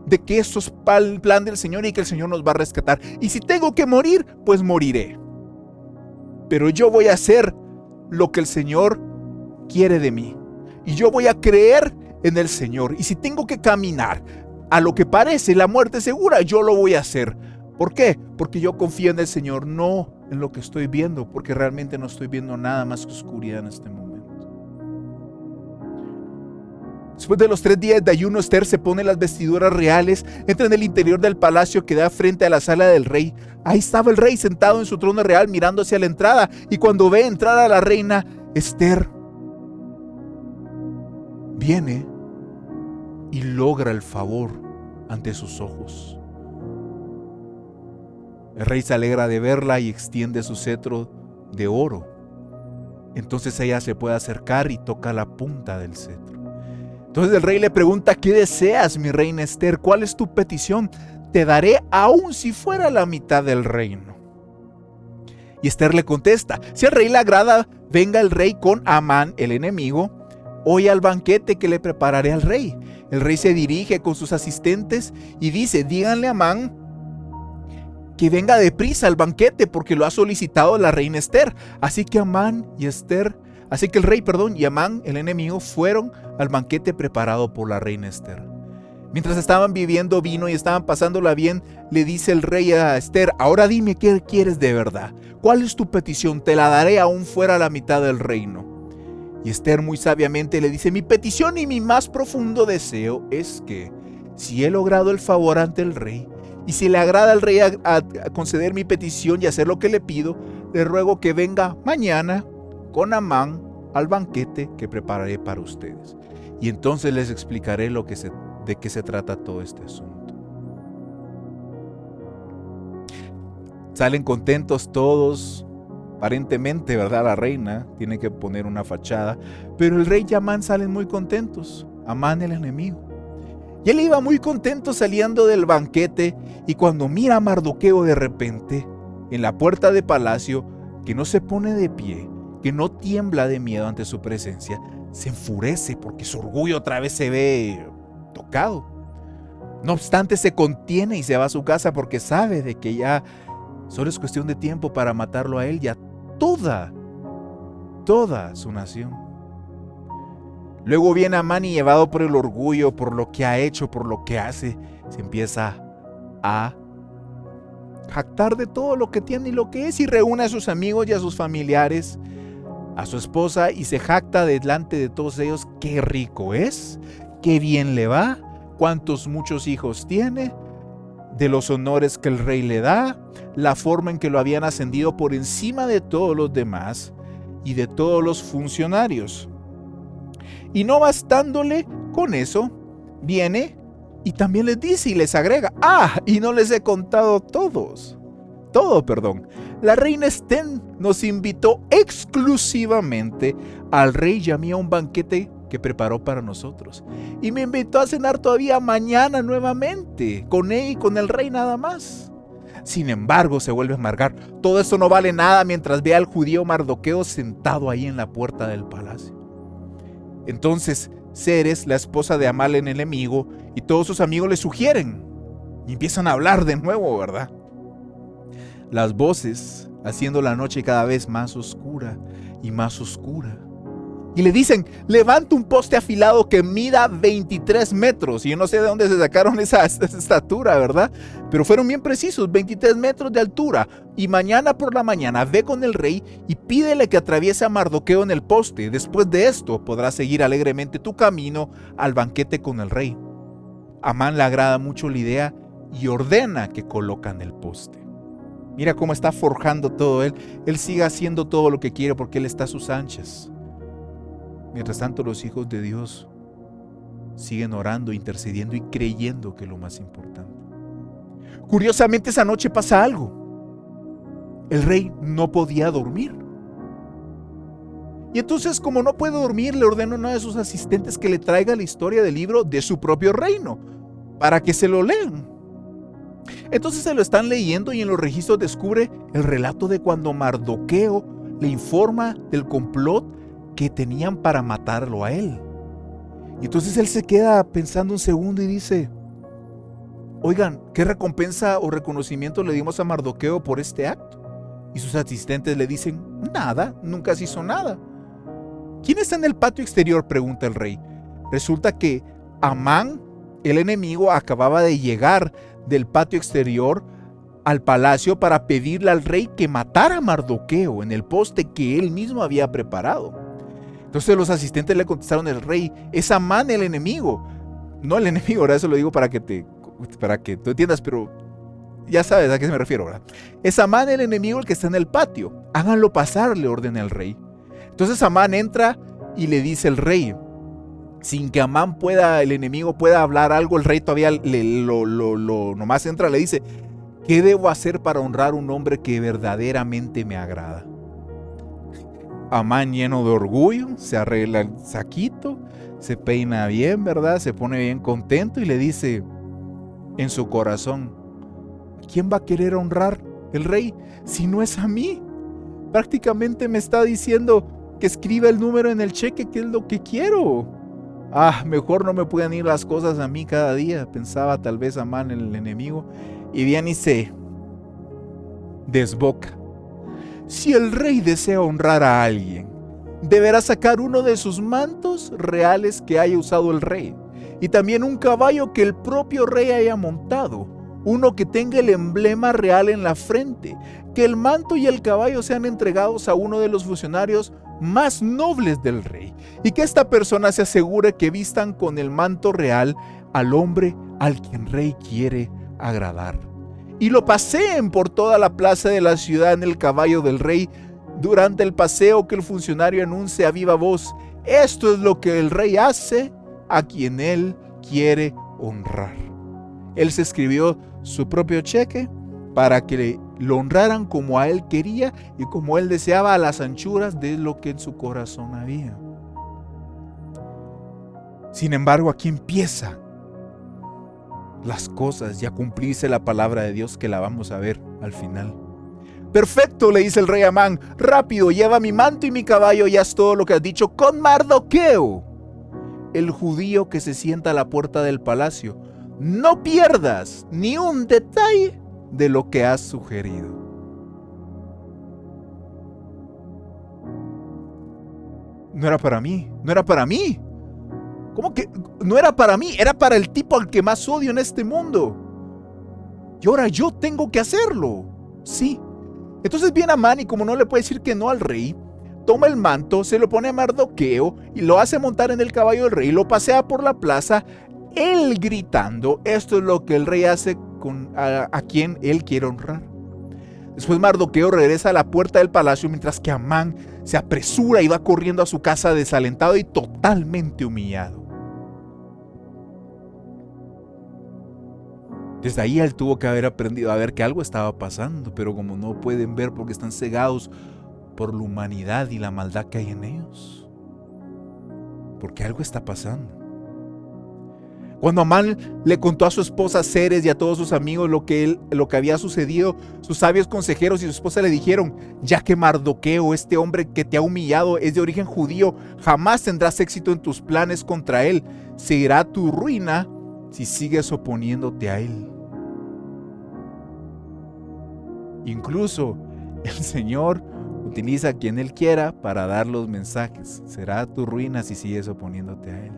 de que esto es el plan del Señor y que el Señor nos va a rescatar. Y si tengo que morir, pues moriré. Pero yo voy a hacer lo que el Señor quiere de mí. Y yo voy a creer en el Señor. Y si tengo que caminar a lo que parece la muerte segura, yo lo voy a hacer. ¿Por qué? Porque yo confío en el Señor, no en lo que estoy viendo, porque realmente no estoy viendo nada más que oscuridad en este momento. Después de los 3 días de ayuno, Esther se pone las vestiduras reales, entra en el interior del palacio que da frente a la sala del rey. Ahí estaba el rey sentado en su trono real mirando hacia la entrada, y cuando ve entrar a la reina, Esther viene y logra el favor ante sus ojos. El rey se alegra de verla y extiende su cetro de oro. Entonces ella se puede acercar y toca la punta del cetro. Entonces el rey le pregunta: ¿qué deseas, mi reina Esther? ¿Cuál es tu petición? Te daré aun si fuera la mitad del reino. Y Esther le contesta: si al rey le agrada, venga el rey con Amán, el enemigo, hoy al banquete que le prepararé al rey. El rey se dirige con sus asistentes y dice: díganle a Amán que venga deprisa al banquete porque lo ha solicitado la reina Esther. Así que el rey y Amán, el enemigo, fueron al banquete preparado por la reina Esther. Mientras estaban bebiendo vino y estaban pasándola bien, le dice el rey a Esther: ahora dime qué quieres de verdad. ¿Cuál es tu petición? Te la daré aún fuera la mitad del reino. Y Esther muy sabiamente le dice: mi petición y mi más profundo deseo es que, si he logrado el favor ante el rey, y si le agrada al rey a conceder mi petición y hacer lo que le pido, le ruego que venga mañana con Amán al banquete que prepararé para ustedes. Y entonces les explicaré de qué se trata todo este asunto. Salen contentos todos, aparentemente, ¿verdad? La reina tiene que poner una fachada, pero el rey y Amán salen muy contentos. Amán, el enemigo. Y él iba muy contento saliendo del banquete, y cuando mira a Mardoqueo de repente en la puerta de palacio, que no se pone de pie, que no tiembla de miedo ante su presencia, se enfurece porque su orgullo otra vez se ve tocado. No obstante, se contiene y se va a su casa porque sabe de que ya solo es cuestión de tiempo para matarlo a él y a toda su nación. Luego viene Amán y, llevado por el orgullo, por lo que ha hecho, por lo que hace, se empieza a jactar de todo lo que tiene y lo que es, y reúne a sus amigos y a sus familiares, a su esposa, y se jacta delante de todos ellos: qué rico es, qué bien le va, cuántos muchos hijos tiene, de los honores que el rey le da, la forma en que lo habían ascendido por encima de todos los demás y de todos los funcionarios. Y no bastándole con eso, viene y también les dice y les agrega: y no les he contado todo. La reina Esther nos invitó exclusivamente al rey y a mí a un banquete que preparó para nosotros. Y me invitó a cenar todavía mañana nuevamente, con él y con el rey nada más. Sin embargo, se vuelve a amargar. Todo esto no vale nada mientras ve al judío Mardoqueo sentado ahí en la puerta del palacio. Entonces Zeres, la esposa de Amán el enemigo, y todos sus amigos le sugieren y empiezan a hablar de nuevo, ¿verdad? Las voces haciendo la noche cada vez más oscura y más oscura. Y le dicen, levanta un poste afilado que mida 23 metros. Y yo no sé de dónde se sacaron esa estatura, ¿verdad? Pero fueron bien precisos, 23 metros de altura. Y mañana por la mañana ve con el rey y pídele que atraviese a Mardoqueo en el poste. Después de esto podrás seguir alegremente tu camino al banquete con el rey. Amán le agrada mucho la idea y ordena que colocan el poste. Mira cómo está forjando todo él. Él sigue haciendo todo lo que quiere porque él está a sus anchas. Mientras tanto, los hijos de Dios siguen orando, intercediendo y creyendo que es lo más importante. Curiosamente, esa noche pasa algo. El rey no podía dormir. Y entonces, como no puede dormir, le ordena a uno de sus asistentes que le traiga la historia del libro de su propio reino, para que se lo lean. Entonces se lo están leyendo y en los registros descubre el relato de cuando Mardoqueo le informa del complot que tenían para matarlo a él. Y entonces él se queda pensando un segundo y dice, oigan, ¿qué recompensa o reconocimiento le dimos a Mardoqueo por este acto? Y sus asistentes le dicen, nada, nunca se hizo nada. ¿Quién está en el patio exterior?, pregunta el rey. Resulta que Amán, el enemigo, acababa de llegar del patio exterior al palacio para pedirle al rey que matara a Mardoqueo en el poste que él mismo había preparado. Entonces los asistentes le contestaron al rey, es Amán el enemigo. No el enemigo, ahora eso lo digo para que tú entiendas, pero ya sabes a qué me refiero, ¿verdad? Es Amán el enemigo el que está en el patio. Háganlo pasar, le ordena el rey. Entonces Amán entra y le dice al rey, sin que Amán el enemigo pueda hablar algo, el rey todavía nomás entra, le dice, ¿qué debo hacer para honrar a un hombre que verdaderamente me agrada? Amán, lleno de orgullo, se arregla el saquito, se peina bien, ¿verdad? Se pone bien contento y le dice en su corazón, ¿quién va a querer honrar el rey si no es a mí? Prácticamente me está diciendo que escriba el número en el cheque, que es lo que quiero. Mejor no me pueden ir las cosas a mí cada día, pensaba tal vez Amán el enemigo, y viene y se desboca. Si el rey desea honrar a alguien, deberá sacar uno de sus mantos reales que haya usado el rey, y también un caballo que el propio rey haya montado, uno que tenga el emblema real en la frente, que el manto y el caballo sean entregados a uno de los funcionarios más nobles del rey, y que esta persona se asegure que vistan con el manto real al hombre al quien el rey quiere agradar, y lo paseen por toda la plaza de la ciudad en el caballo del rey. Durante el paseo, que el funcionario anuncie a viva voz, esto es lo que el rey hace a quien él quiere honrar. Él se escribió su propio cheque para que lo honraran como a él quería y como él deseaba, a las anchuras de lo que en su corazón había. Sin embargo, aquí empiezan las cosas y a cumplirse la palabra de Dios, que la vamos a ver al final. Perfecto, le dice el rey a Amán, rápido, lleva mi manto y mi caballo y haz todo lo que has dicho con Mardoqueo, el judío que se sienta a la puerta del palacio. No pierdas ni un detalle de lo que has sugerido. No era para mí, no era para mí. ¿Cómo que no era para mí? Era para el tipo al que más odio en este mundo. Y ahora yo tengo que hacerlo. Sí. Entonces viene Amán y, como no le puede decir que no al rey, toma el manto, se lo pone a Mardoqueo y lo hace montar en el caballo del rey, lo pasea por la plaza, él gritando, esto es lo que el rey hace a quien él quiere honrar. Después Mardoqueo regresa a la puerta del palacio, mientras que Amán se apresura y va corriendo a su casa desalentado y totalmente humillado. Desde ahí él tuvo que haber aprendido a ver que algo estaba pasando, pero como no pueden ver porque están cegados por la humanidad y la maldad que hay en ellos, porque algo está pasando. Cuando Amán le contó a su esposa Zeres y a todos sus amigos lo que había sucedido, sus sabios consejeros y su esposa le dijeron, ya que Mardoqueo, este hombre que te ha humillado, es de origen judío, jamás tendrás éxito en tus planes contra él. Será tu ruina si sigues oponiéndote a él. Incluso el Señor utiliza a quien Él quiera para dar los mensajes. Será tu ruina si sigues oponiéndote a Él.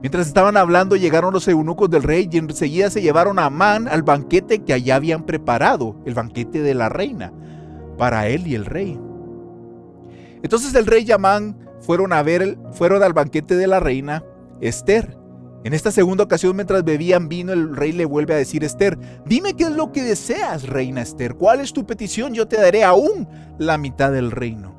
Mientras estaban hablando, llegaron los eunucos del rey y enseguida se llevaron a Amán al banquete que allá habían preparado, el banquete de la reina, para él y el rey. Entonces el rey y Amán fueron al banquete de la reina Esther. En esta segunda ocasión, mientras bebían vino, el rey le vuelve a decir a Esther: dime qué es lo que deseas, reina Esther. ¿Cuál es tu petición? Yo te daré aún la mitad del reino.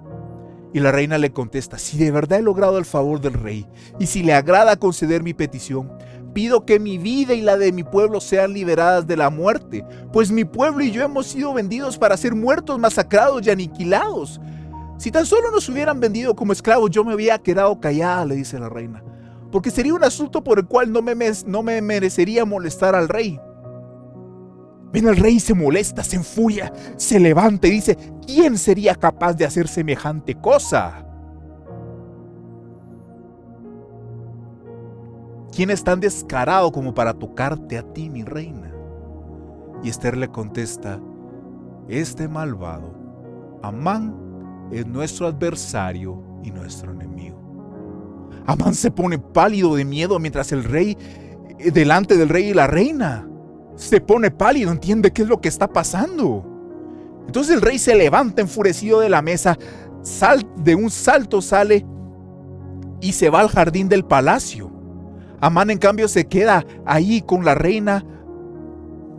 Y la reina le contesta: si de verdad he logrado el favor del rey, y si le agrada conceder mi petición, pido que mi vida y la de mi pueblo sean liberadas de la muerte, pues mi pueblo y yo hemos sido vendidos para ser muertos, masacrados y aniquilados. Si tan solo nos hubieran vendido como esclavos, yo me había quedado callada, le dice la reina, porque sería un asunto por el cual no me merecería molestar al rey. Ven, el rey se molesta, se enfuria, se levanta y dice: ¿quién sería capaz de hacer semejante cosa? ¿Quién es tan descarado como para tocarte a ti, mi reina? Y Esther le contesta: este malvado Amán es nuestro adversario y nuestro enemigo. Amán se pone pálido de miedo mientras el rey, delante del rey y la reina, se pone pálido, entiende qué es lo que está pasando. Entonces el rey se levanta enfurecido de la mesa, de un salto sale y se va al jardín del palacio. Amán, en cambio, se queda ahí con la reina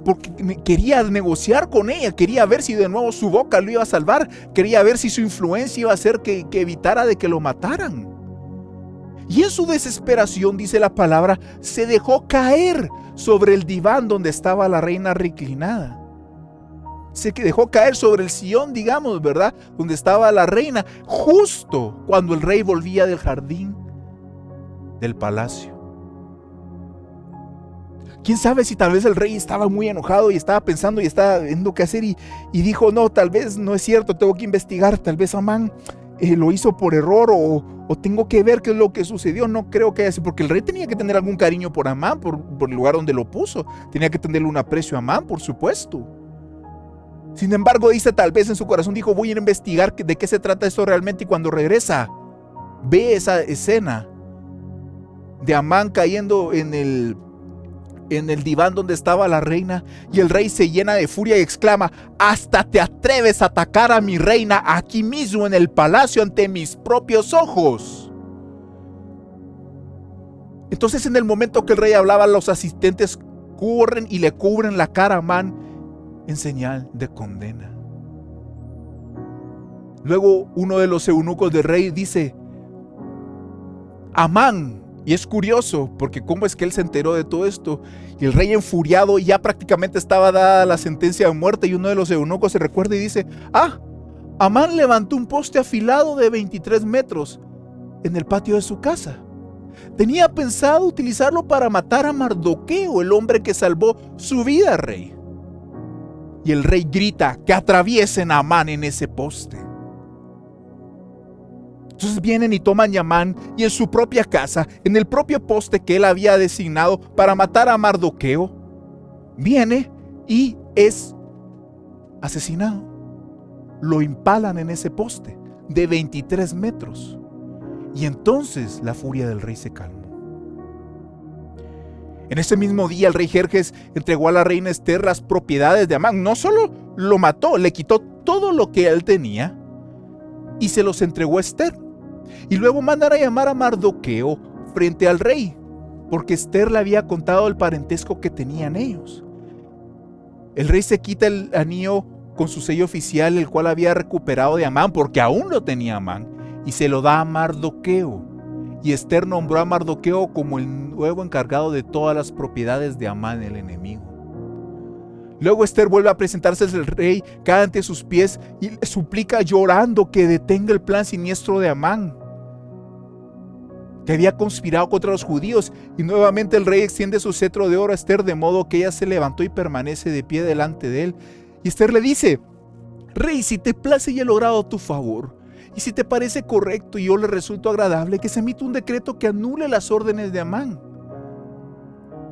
porque quería negociar con ella, quería ver si de nuevo su boca lo iba a salvar, quería ver si su influencia iba a hacer que evitara de que lo mataran. Y en su desesperación, dice la palabra, se dejó caer sobre el diván donde estaba la reina reclinada. Se dejó caer sobre el sillón, digamos, ¿verdad? Donde estaba la reina, justo cuando el rey volvía del jardín del palacio. ¿Quién sabe si tal vez el rey estaba muy enojado y estaba pensando y estaba viendo qué hacer y dijo: no, tal vez no es cierto, tengo que investigar, tal vez Amán lo hizo por error o tengo que ver qué es lo que sucedió. No creo que haya sido, porque el rey tenía que tener algún cariño por Amán, por el lugar donde lo puso, tenía que tenerle un aprecio a Amán, por supuesto. Sin embargo, dice, tal vez en su corazón dijo: voy a ir a investigar de qué se trata esto realmente, y cuando regresa ve esa escena de Amán cayendo en el diván donde estaba la reina, y el rey se llena de furia y exclama: ¿hasta te atreves a atacar a mi reina aquí mismo en el palacio ante mis propios ojos? Entonces, en el momento que el rey hablaba, los asistentes corren y le cubren la cara a Amán en señal de condena. Luego uno de los eunucos del rey dice: Amán. Y es curioso, porque cómo es que él se enteró de todo esto. Y el rey, enfuriado, ya prácticamente estaba dada la sentencia de muerte, y uno de los eunucos se recuerda y dice: Amán levantó un poste afilado de 23 metros en el patio de su casa. Tenía pensado utilizarlo para matar a Mardoqueo, el hombre que salvó su vida, rey. Y el rey grita que atraviesen a Amán en ese poste. Entonces vienen y toman a Amán, y en su propia casa, en el propio poste que él había designado para matar a Mardoqueo, viene y es asesinado. Lo empalan en ese poste de 23 metros. Y entonces la furia del rey se calmó. En ese mismo día el rey Jerjes entregó a la reina Esther las propiedades de Amán. No solo lo mató, le quitó todo lo que él tenía y se los entregó a Esther. Y luego mandaron a llamar a Mardoqueo frente al rey, porque Esther le había contado el parentesco que tenían ellos. El rey se quita el anillo con su sello oficial, el cual había recuperado de Amán, porque aún lo tenía Amán, y se lo da a Mardoqueo. Y Esther nombró a Mardoqueo como el nuevo encargado de todas las propiedades de Amán, el enemigo. Luego Esther vuelve a presentarse al rey, cae ante sus pies y le suplica llorando que detenga el plan siniestro de Amán, que había conspirado contra los judíos. Y nuevamente el rey extiende su cetro de oro a Esther, de modo que ella se levantó y permanece de pie delante de él. Y Esther le dice: Rey, si te place y he logrado tu favor, y si te parece correcto y yo le resulto agradable, que se emita un decreto que anule las órdenes de Amán,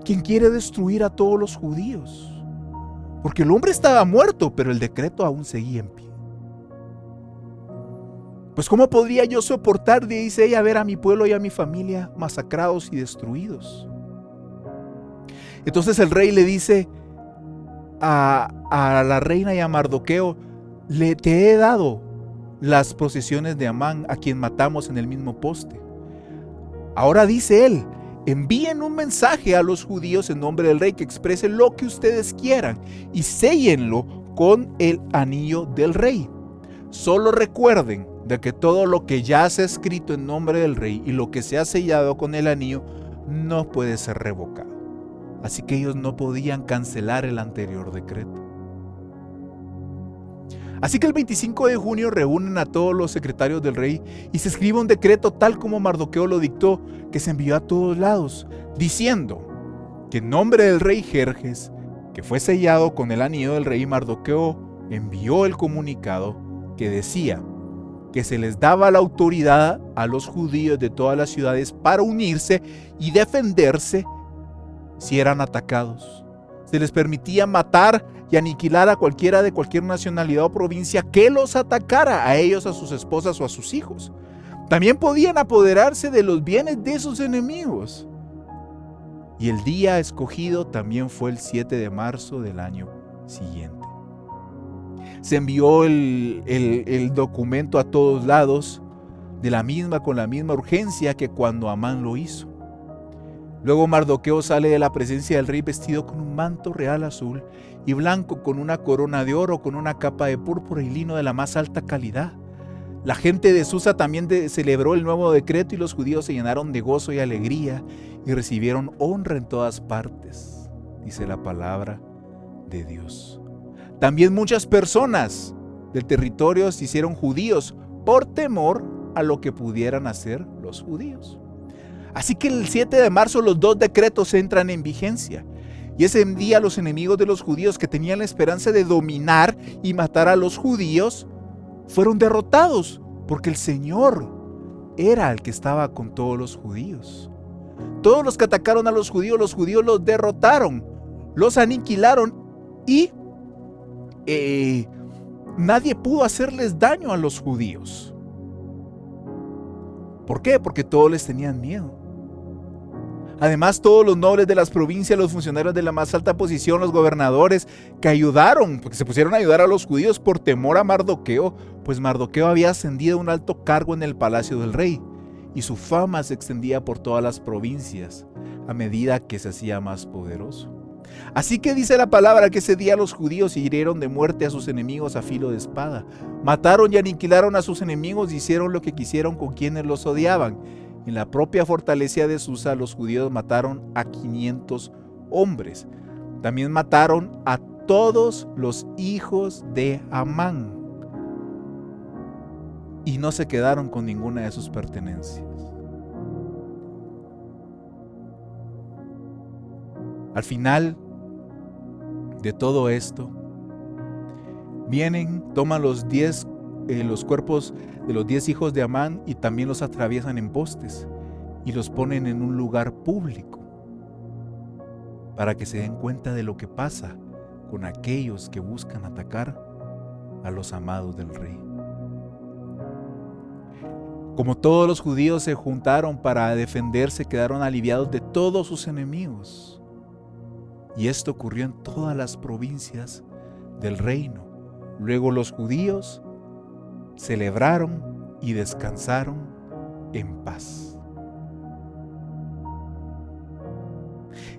quien quiere destruir a todos los judíos. Porque el hombre estaba muerto, pero el decreto aún seguía en pie. Pues ¿cómo podría yo soportar, dice ella, ver a mi pueblo y a mi familia masacrados y destruidos? Entonces el rey le dice a la reina y a Mardoqueo: te he dado las posesiones de Amán, a quien matamos en el mismo poste. Ahora dice él: envíen un mensaje a los judíos en nombre del rey que exprese lo que ustedes quieran y séllenlo con el anillo del rey. Solo recuerden de que todo lo que ya se ha escrito en nombre del rey y lo que se ha sellado con el anillo no puede ser revocado. Así que ellos no podían cancelar el anterior decreto. Así que el 25 de junio reúnen a todos los secretarios del rey y se escribe un decreto tal como Mardoqueo lo dictó, que se envió a todos lados, diciendo que en nombre del rey Jerjes, que fue sellado con el anillo del rey, Mardoqueo envió el comunicado que decía que se les daba la autoridad a los judíos de todas las ciudades para unirse y defenderse si eran atacados. Se les permitía matar y aniquilar a cualquiera de cualquier nacionalidad o provincia que los atacara, a ellos, a sus esposas o a sus hijos. También podían apoderarse de los bienes de sus enemigos. Y el día escogido también fue el 7 de marzo del año siguiente. Se envió el documento a todos lados con la misma urgencia que cuando Amán lo hizo. Luego Mardoqueo sale de la presencia del rey vestido con un manto real azul y blanco, con una corona de oro, con una capa de púrpura y lino de la más alta calidad. La gente de Susa también celebró el nuevo decreto y los judíos se llenaron de gozo y alegría y recibieron honra en todas partes, dice la palabra de Dios. También muchas personas del territorio se hicieron judíos por temor a lo que pudieran hacer los judíos. Así que el 7 de marzo los dos decretos entran en vigencia. Y ese día los enemigos de los judíos, que tenían la esperanza de dominar y matar a los judíos, fueron derrotados, porque el Señor era el que estaba con todos los judíos. Todos los que atacaron a los judíos los derrotaron, los aniquilaron y nadie pudo hacerles daño a los judíos. ¿Por qué? Porque todos les tenían miedo. Además, todos los nobles de las provincias, los funcionarios de la más alta posición, los gobernadores que ayudaron, porque se pusieron a ayudar a los judíos por temor a Mardoqueo, pues Mardoqueo había ascendido a un alto cargo en el palacio del rey, y su fama se extendía por todas las provincias a medida que se hacía más poderoso. Así que dice la palabra que ese día los judíos hirieron de muerte a sus enemigos a filo de espada. Mataron y aniquilaron a sus enemigos y hicieron lo que quisieron con quienes los odiaban. En la propia fortaleza de Susa los judíos mataron a 500 hombres. También mataron a todos los hijos de Amán y no se quedaron con ninguna de sus pertenencias. Al final de todo esto, vienen, toman los cuerpos de los 10 hijos de Amán y también los atraviesan en postes y los ponen en un lugar público para que se den cuenta de lo que pasa con aquellos que buscan atacar a los amados del rey. Como todos los judíos se juntaron para defenderse, quedaron aliviados de todos sus enemigos. Y esto ocurrió en todas las provincias del reino. Luego los judíos celebraron y descansaron en paz.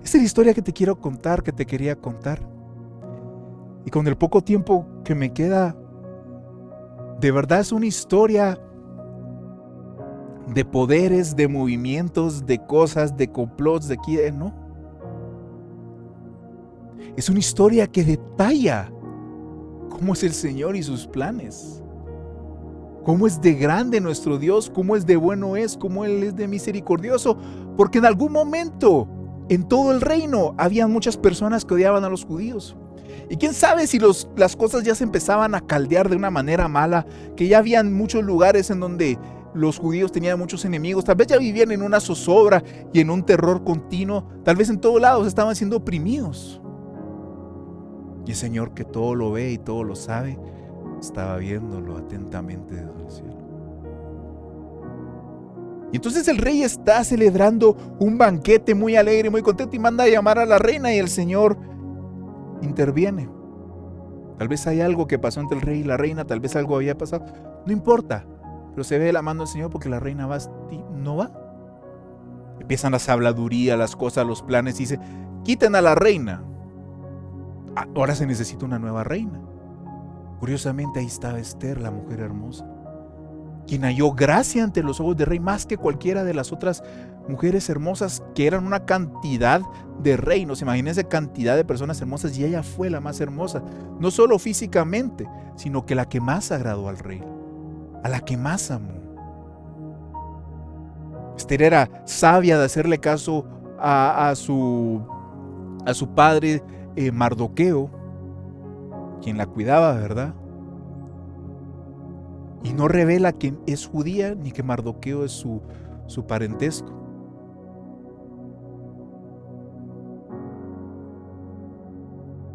Esta es la historia que te quiero contar, que te quería contar. Y con el poco tiempo que me queda, de verdad es una historia de poderes, de movimientos, de cosas, de complots, de aquí, no. Es una historia que detalla cómo es el Señor y sus planes. Cómo es de grande nuestro Dios, cómo es de bueno cómo Él es de misericordioso. Porque en algún momento, en todo el reino, había muchas personas que odiaban a los judíos. Y quién sabe si las cosas ya se empezaban a caldear de una manera mala, que ya habían muchos lugares en donde los judíos tenían muchos enemigos, tal vez ya vivían en una zozobra y en un terror continuo, tal vez en todos lados estaban siendo oprimidos. Y el Señor, que todo lo ve y todo lo sabe, estaba viéndolo atentamente desde el cielo. Y entonces el rey está celebrando un banquete muy alegre, muy contento, y manda a llamar a la reina, y el Señor interviene. Tal vez hay algo que pasó entre el rey y la reina, tal vez algo había pasado, no importa, pero se ve la mano del Señor porque la reina no va. Empiezan las habladurías, las cosas, los planes, y dice, quiten a la reina. Ahora se necesita una nueva reina. Curiosamente ahí estaba Esther, la mujer hermosa, quien halló gracia ante los ojos del rey más que cualquiera de las otras mujeres hermosas, que eran una cantidad de reinos. Imagínense cantidad de personas hermosas, y ella fue la más hermosa, no solo físicamente, sino que la que más agradó al rey, a la que más amó. Esther era sabia de hacerle caso a su padre Mardoqueo, quien la cuidaba, ¿verdad? Y no revela que es judía ni que Mardoqueo es su parentesco.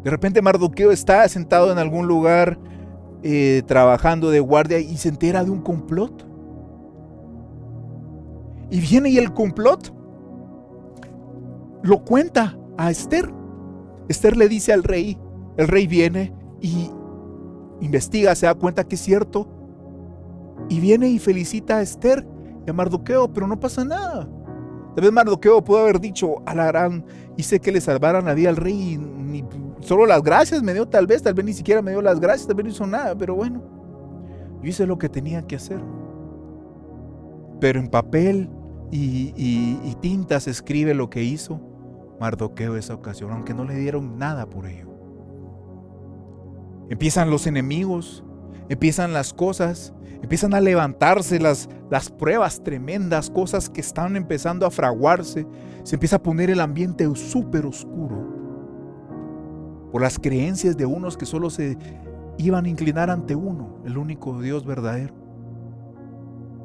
De repente Mardoqueo está sentado en algún lugar trabajando de guardia, y se entera de un complot. Y viene, y el complot lo cuenta a Esther. Esther le dice al rey, el rey viene y investiga, se da cuenta que es cierto, y viene y felicita a Esther y a Mardoqueo, pero no pasa nada. Tal vez Mardoqueo pudo haber dicho, alarán, hice que le salvaran la vida al rey, y ni solo las gracias me dio, tal vez ni siquiera me dio las gracias, tal vez no hizo nada, pero bueno, yo hice lo que tenía que hacer. Pero en papel y tinta se escribe lo que hizo Mardoqueo esa ocasión, aunque no le dieron nada por ello. Empiezan los enemigos, empiezan las cosas, empiezan a levantarse las pruebas tremendas, cosas que están empezando a fraguarse. Se empieza a poner el ambiente súper oscuro por las creencias de unos que solo se iban a inclinar ante uno, el único Dios verdadero.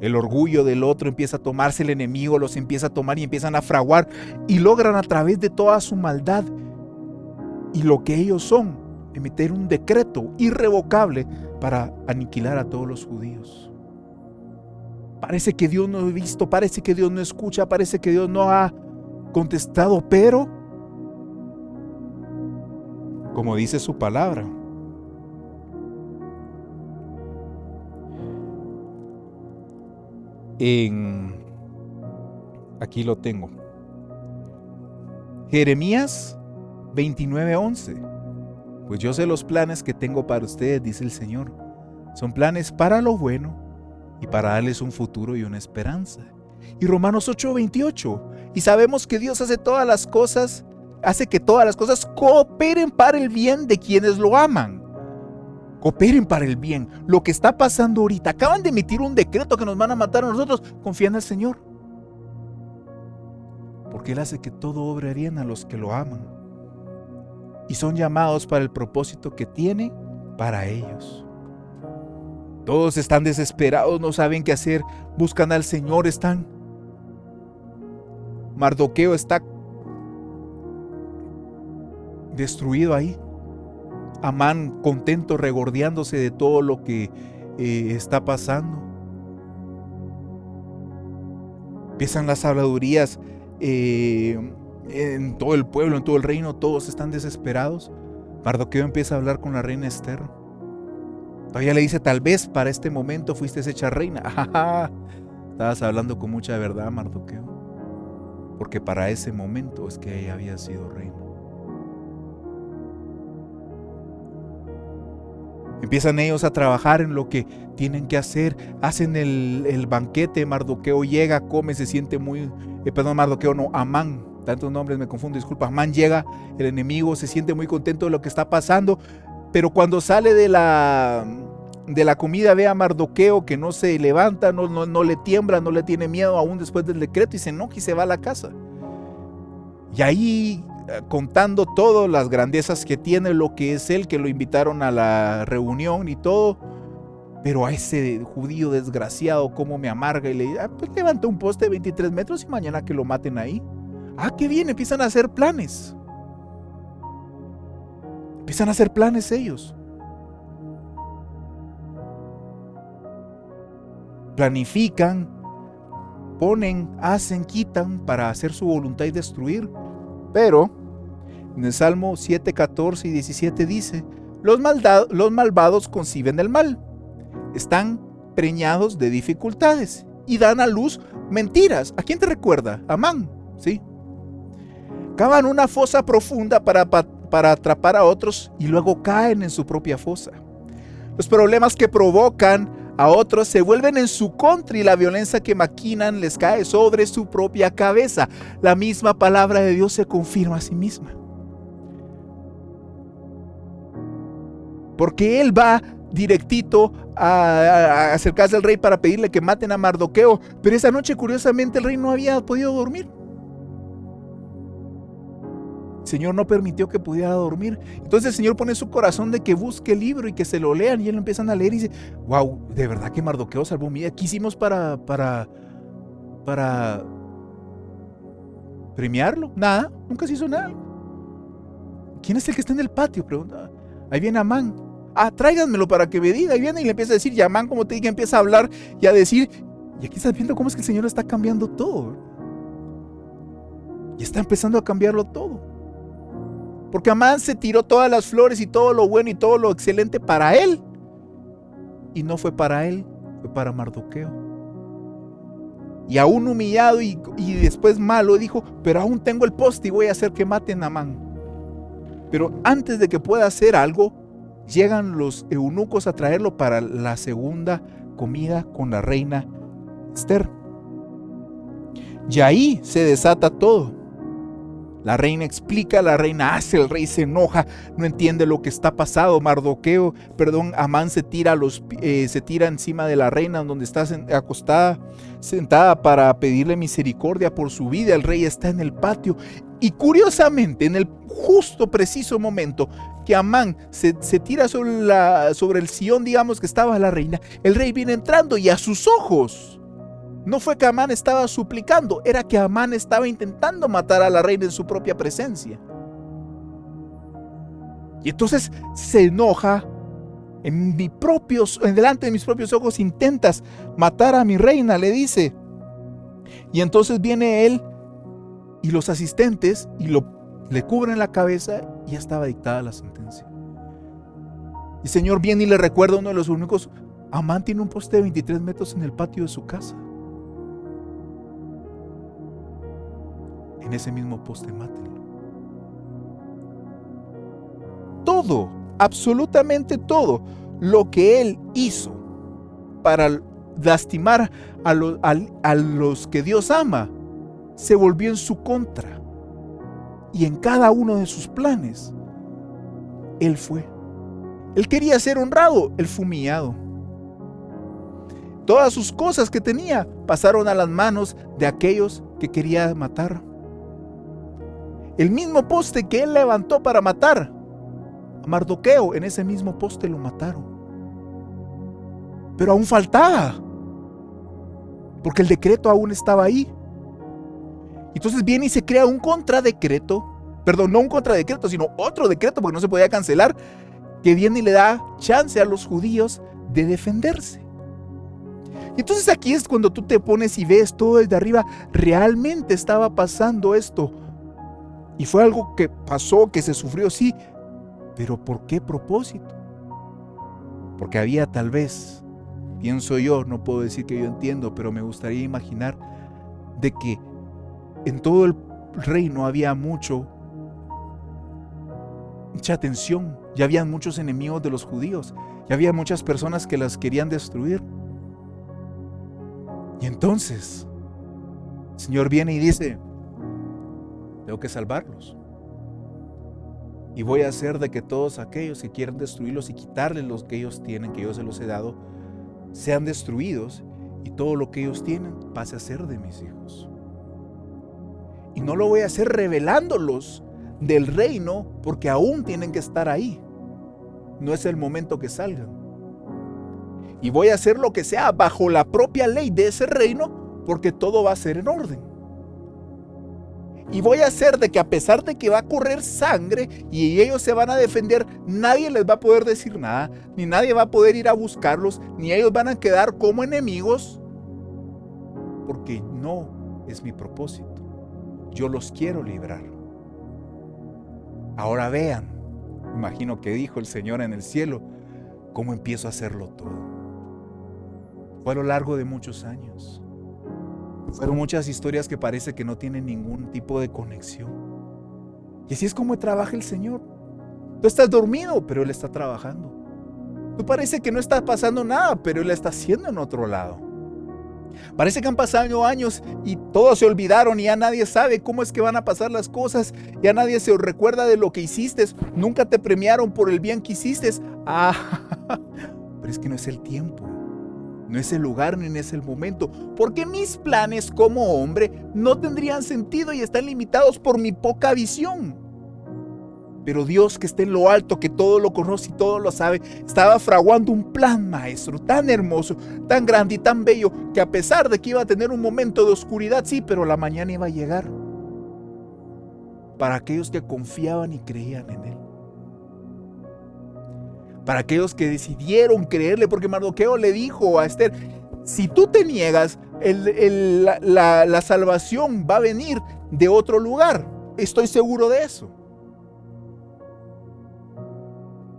El orgullo del otro empieza a tomarse, el enemigo los empieza a tomar y empiezan a fraguar, y logran a través de toda su maldad y lo que ellos son, emitir un decreto irrevocable para aniquilar a todos los judíos. Parece que Dios no ha visto, parece que Dios no escucha, parece que Dios no ha contestado, pero como dice su palabra, aquí lo tengo, Jeremías 29:11. Pues yo sé los planes que tengo para ustedes, dice el Señor. Son planes para lo bueno y para darles un futuro y una esperanza. Y Romanos 8:28. Y sabemos que Dios hace que todas las cosas cooperen para el bien de quienes lo aman. Cooperen para el bien. Lo que está pasando ahorita, acaban de emitir un decreto que nos van a matar a nosotros. Confía en el Señor, porque Él hace que todo obre bien a los que lo aman y son llamados para el propósito que tiene para ellos. Todos están desesperados, no saben qué hacer, buscan al Señor, Mardoqueo está destruido ahí. Amán contento, regordeándose de todo lo que está pasando. Empiezan las habladurías en todo el pueblo, en todo el reino, todos están desesperados. Mardoqueo empieza a hablar con la reina Esther. Todavía le dice, tal vez para este momento fuiste hecha reina. Estabas hablando con mucha verdad, Mardoqueo, porque para ese momento es que ella había sido reina. Empiezan ellos a trabajar en lo que tienen que hacer, hacen el banquete. Mardoqueo llega, come, se siente muy... Amán, tantos nombres me confundo, disculpa. Amán llega, el enemigo, se siente muy contento de lo que está pasando, pero cuando sale de la comida ve a Mardoqueo que no se levanta, no le tiembla, no le tiene miedo aún después del decreto, y se enoja y se va a la casa. Y ahí, contando todas las grandezas que tiene, lo que es él, que lo invitaron a la reunión y todo, pero a ese judío desgraciado cómo me amarga, y le dice, pues levanta un poste de 23 metros y mañana que lo maten ahí. Qué bien, empiezan a hacer planes. Empiezan a hacer planes ellos. Planifican, ponen, hacen, quitan para hacer su voluntad y destruir. Pero en el Salmo 7, 14 y 17 dice: los malvados conciben el mal, están preñados de dificultades y dan a luz mentiras. ¿A quién te recuerda? Amán, ¿sí? Cavan una fosa profunda para atrapar a otros y luego caen en su propia fosa. Los problemas que provocan a otros se vuelven en su contra y la violencia que maquinan les cae sobre su propia cabeza. La misma palabra de Dios se confirma a sí misma. Porque él va directito a acercarse al rey para pedirle que maten a Mardoqueo, pero esa noche curiosamente el rey no había podido dormir. El Señor no permitió que pudiera dormir. Entonces el Señor pone en su corazón de que busque el libro y que se lo lean, y él lo empiezan a leer y dice: wow, de verdad que Mardoqueo salvó mi vida. ¿Qué hicimos para premiarlo? Nada, nunca se hizo nada. ¿Quién es el que está en el patio? Pregunta. Ahí viene Amán. Tráiganmelo para que me diga. Ahí viene y le empieza a decir, y Amán, como te dije, empieza a hablar y a decir, y aquí estás viendo cómo es que el Señor está cambiando todo. Y está empezando a cambiarlo todo. Porque Amán se tiró todas las flores y todo lo bueno y todo lo excelente para él. Y no fue para él, fue para Mardoqueo. Y aún humillado y después malo, dijo: pero aún tengo el poste y voy a hacer que maten a Amán. Pero antes de que pueda hacer algo, llegan los eunucos a traerlo para la segunda comida con la reina Esther. Y ahí se desata todo. La reina explica, la reina hace, el rey se enoja, no entiende lo que está pasando. Amán se tira encima de la reina donde está acostada, sentada, para pedirle misericordia por su vida. El rey está en el patio y curiosamente, en el justo preciso momento que Amán se tira sobre el sillón, digamos, que estaba la reina, el rey viene entrando y a sus ojos no fue que Amán estaba suplicando, era que Amán estaba intentando matar a la reina en su propia presencia. Y entonces se enoja: delante de mis propios ojos intentas matar a mi reina, le dice. Y entonces viene él y los asistentes y le cubren la cabeza, y ya estaba dictada la sentencia. Y el Señor viene y le recuerda a uno de los únicos: Amán tiene un poste de 23 metros en el patio de su casa. En ese mismo poste mátenlo. Todo, absolutamente todo lo que él hizo para lastimar a los que Dios ama, se volvió en su contra. Y en cada uno de sus planes, él fue. Él quería ser honrado, él fue humillado. Todas sus cosas que tenía pasaron a las manos de aquellos que quería matar. El mismo poste que él levantó para matar a Mardoqueo, en ese mismo poste lo mataron. Pero aún faltaba, porque el decreto aún estaba ahí. Entonces viene y se crea un contradecreto, no un contradecreto, sino otro decreto, porque no se podía cancelar, que viene y le da chance a los judíos de defenderse. Y entonces aquí es cuando tú te pones y ves todo desde arriba. Realmente estaba pasando esto. Y fue algo que pasó, que se sufrió, sí, pero ¿por qué propósito? Porque había tal vez, pienso yo, no puedo decir que yo entiendo, pero me gustaría imaginar de que en todo el reino había mucha tensión, ya habían muchos enemigos de los judíos, ya había muchas personas que las querían destruir. Y entonces el Señor viene y dice: tengo que salvarlos. Y voy a hacer de que todos aquellos que quieran destruirlos y quitarles lo que ellos tienen, que yo se los he dado, sean destruidos, y todo lo que ellos tienen pase a ser de mis hijos. Y no lo voy a hacer revelándolos del reino, porque aún tienen que estar ahí. No es el momento que salgan. Y voy a hacer lo que sea bajo la propia ley de ese reino, porque todo va a ser en orden. Y voy a hacer de que, a pesar de que va a correr sangre y ellos se van a defender, nadie les va a poder decir nada, ni nadie va a poder ir a buscarlos, ni ellos van a quedar como enemigos, porque no es mi propósito. Yo los quiero librar. Ahora vean, imagino que dijo el Señor en el cielo, cómo empiezo a hacerlo todo. Fue a lo largo de muchos años. Fueron muchas historias que parece que no tienen ningún tipo de conexión. Y así es como trabaja el Señor. Tú estás dormido, pero Él está trabajando. Tú parece que no está pasando nada, pero Él está haciendo en otro lado. Parece que han pasado años y todos se olvidaron y ya nadie sabe cómo es que van a pasar las cosas. Ya nadie se recuerda de lo que hiciste. Nunca te premiaron por el bien que hiciste. Pero es que no es el tiempo. No es el lugar ni es el momento. Porque mis planes como hombre no tendrían sentido y están limitados por mi poca visión. Pero Dios, que está en lo alto, que todo lo conoce y todo lo sabe, estaba fraguando un plan maestro tan hermoso, tan grande y tan bello, que a pesar de que iba a tener un momento de oscuridad, sí, pero la mañana iba a llegar. Para aquellos que confiaban y creían en Él. Para aquellos que decidieron creerle, porque Mardoqueo le dijo a Esther, si tú te niegas, la salvación va a venir de otro lugar. Estoy seguro de eso.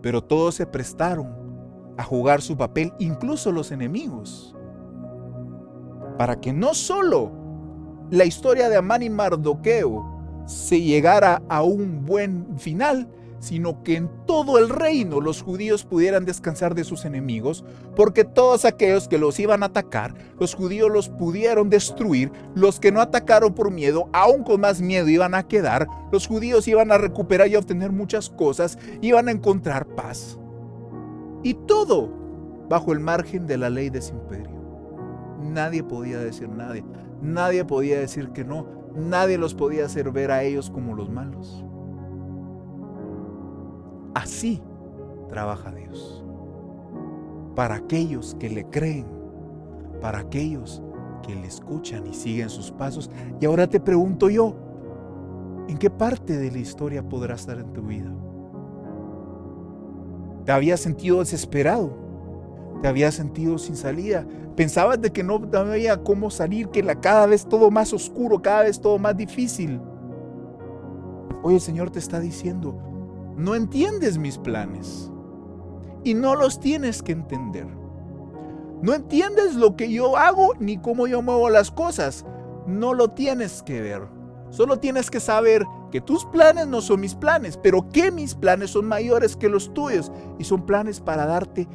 Pero todos se prestaron a jugar su papel, incluso los enemigos, para que no solo la historia de Amán y Mardoqueo se llegara a un buen final, sino que en todo el reino los judíos pudieran descansar de sus enemigos, porque todos aquellos que los iban a atacar, los judíos los pudieron destruir. Los que no atacaron por miedo, aún con más miedo iban a quedar. Los judíos iban a recuperar y a obtener muchas cosas, iban a encontrar paz. Y todo bajo el margen de la ley de ese imperio. Nadie podía decir nada, nadie podía decir que no, nadie los podía hacer ver a ellos como los malos. Así trabaja Dios. Para aquellos que le creen, para aquellos que le escuchan y siguen sus pasos. Y ahora te pregunto yo, ¿en qué parte de la historia podrás estar en tu vida? ¿Te habías sentido desesperado? ¿Te habías sentido sin salida? ¿Pensabas de que no había cómo salir, que cada vez todo más oscuro, cada vez todo más difícil? Hoy el Señor te está diciendo, no entiendes mis planes y no los tienes que entender. No entiendes lo que yo hago ni cómo yo muevo las cosas. No lo tienes que ver. Solo tienes que saber que tus planes no son mis planes, pero que mis planes son mayores que los tuyos y son planes para darte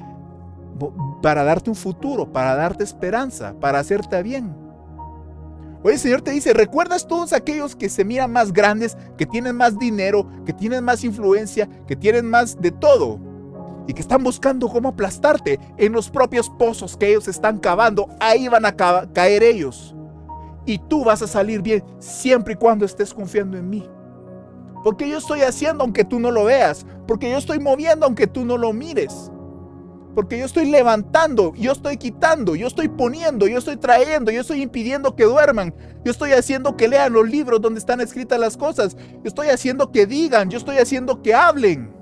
un futuro, para darte esperanza, para hacerte bien. Hoy el Señor te dice, ¿recuerdas todos aquellos que se miran más grandes, que tienen más dinero, que tienen más influencia, que tienen más de todo? Y que están buscando cómo aplastarte en los propios pozos que ellos están cavando. Ahí van a caer ellos. Y tú vas a salir bien siempre y cuando estés confiando en mí. Porque yo estoy haciendo aunque tú no lo veas. Porque yo estoy moviendo aunque tú no lo mires. Porque yo estoy levantando, yo estoy quitando, yo estoy poniendo, yo estoy trayendo, yo estoy impidiendo que duerman. Yo estoy haciendo que lean los libros donde están escritas las cosas. Yo estoy haciendo que digan, yo estoy haciendo que hablen.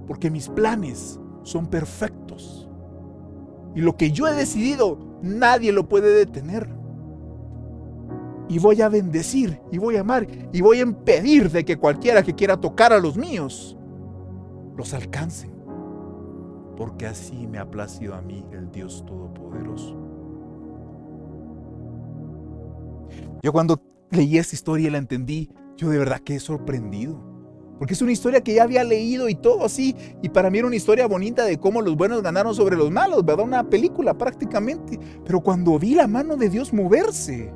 Porque mis planes son perfectos. Y lo que yo he decidido, nadie lo puede detener. Y voy a bendecir, y voy a amar, y voy a impedir de que cualquiera que quiera tocar a los míos, los alcancen. Porque así me ha placido a mí el Dios Todopoderoso. Yo cuando leí esta historia y la entendí, yo de verdad quedé sorprendido. Porque es una historia que ya había leído y todo así. Y para mí era una historia bonita de cómo los buenos ganaron sobre los malos, ¿verdad? Una película prácticamente. Pero cuando vi la mano de Dios moverse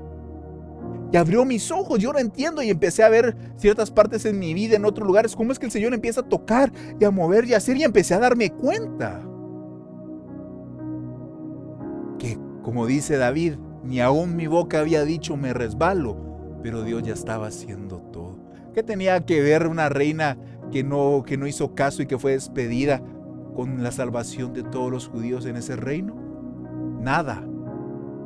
y abrió mis ojos, yo lo entiendo y empecé a ver ciertas partes en mi vida, en otros lugares, cómo es que el Señor empieza a tocar y a mover y a hacer, y empecé a darme cuenta que, como dice David, ni aún mi boca había dicho me resbalo, pero Dios ya estaba haciendo todo. ¿Qué tenía que ver una reina que no hizo caso y que fue despedida con la salvación de todos los judíos en ese reino? Nada.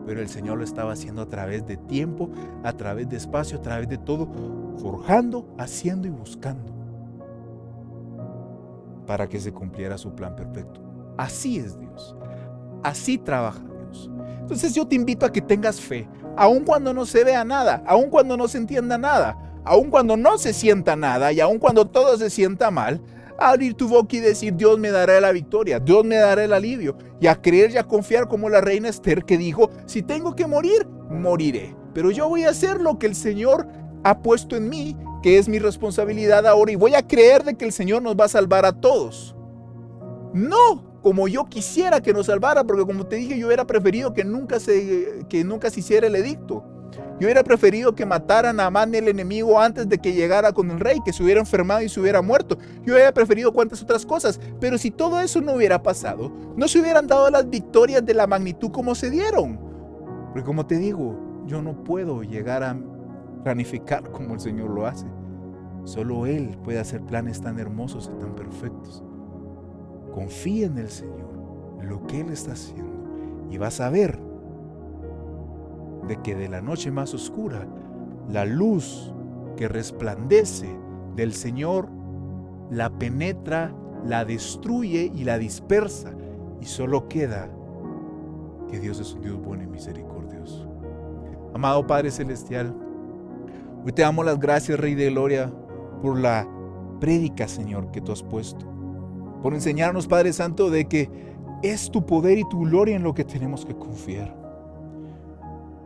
Pero el Señor lo estaba haciendo a través de tiempo, a través de espacio, a través de todo, forjando, haciendo y buscando para que se cumpliera su plan perfecto. Así es Dios. Así trabaja Dios. Dios. Entonces yo te invito a que tengas fe, aun cuando no se vea nada, aun cuando no se entienda nada, aun cuando no se sienta nada y aun cuando todo se sienta mal, a abrir tu boca y decir: Dios me dará la victoria, Dios me dará el alivio, y a creer y a confiar como la reina Esther, que dijo: si tengo que morir, moriré, pero yo voy a hacer lo que el Señor ha puesto en mí, que es mi responsabilidad ahora, y voy a creer de que el Señor nos va a salvar a todos. No como yo quisiera que nos salvara, porque como te dije, yo hubiera preferido que nunca se hiciera el edicto. Yo hubiera preferido que mataran a Amán, el enemigo, antes de que llegara con el rey, que se hubiera enfermado y se hubiera muerto. Yo hubiera preferido cuantas otras cosas, pero si todo eso no hubiera pasado, no se hubieran dado las victorias de la magnitud como se dieron. Porque como te digo, yo no puedo llegar a planificar como el Señor lo hace. Solo Él puede hacer planes tan hermosos y tan perfectos. Confía en el Señor, en lo que Él está haciendo, y vas a ver de que de la noche más oscura, la luz que resplandece del Señor la penetra, la destruye y la dispersa, y solo queda que Dios es un Dios bueno y misericordioso. Amado Padre Celestial, hoy te damos las gracias, Rey de Gloria, por la prédica, Señor, que tú has puesto, por enseñarnos, Padre Santo, de que es tu poder y tu gloria en lo que tenemos que confiar.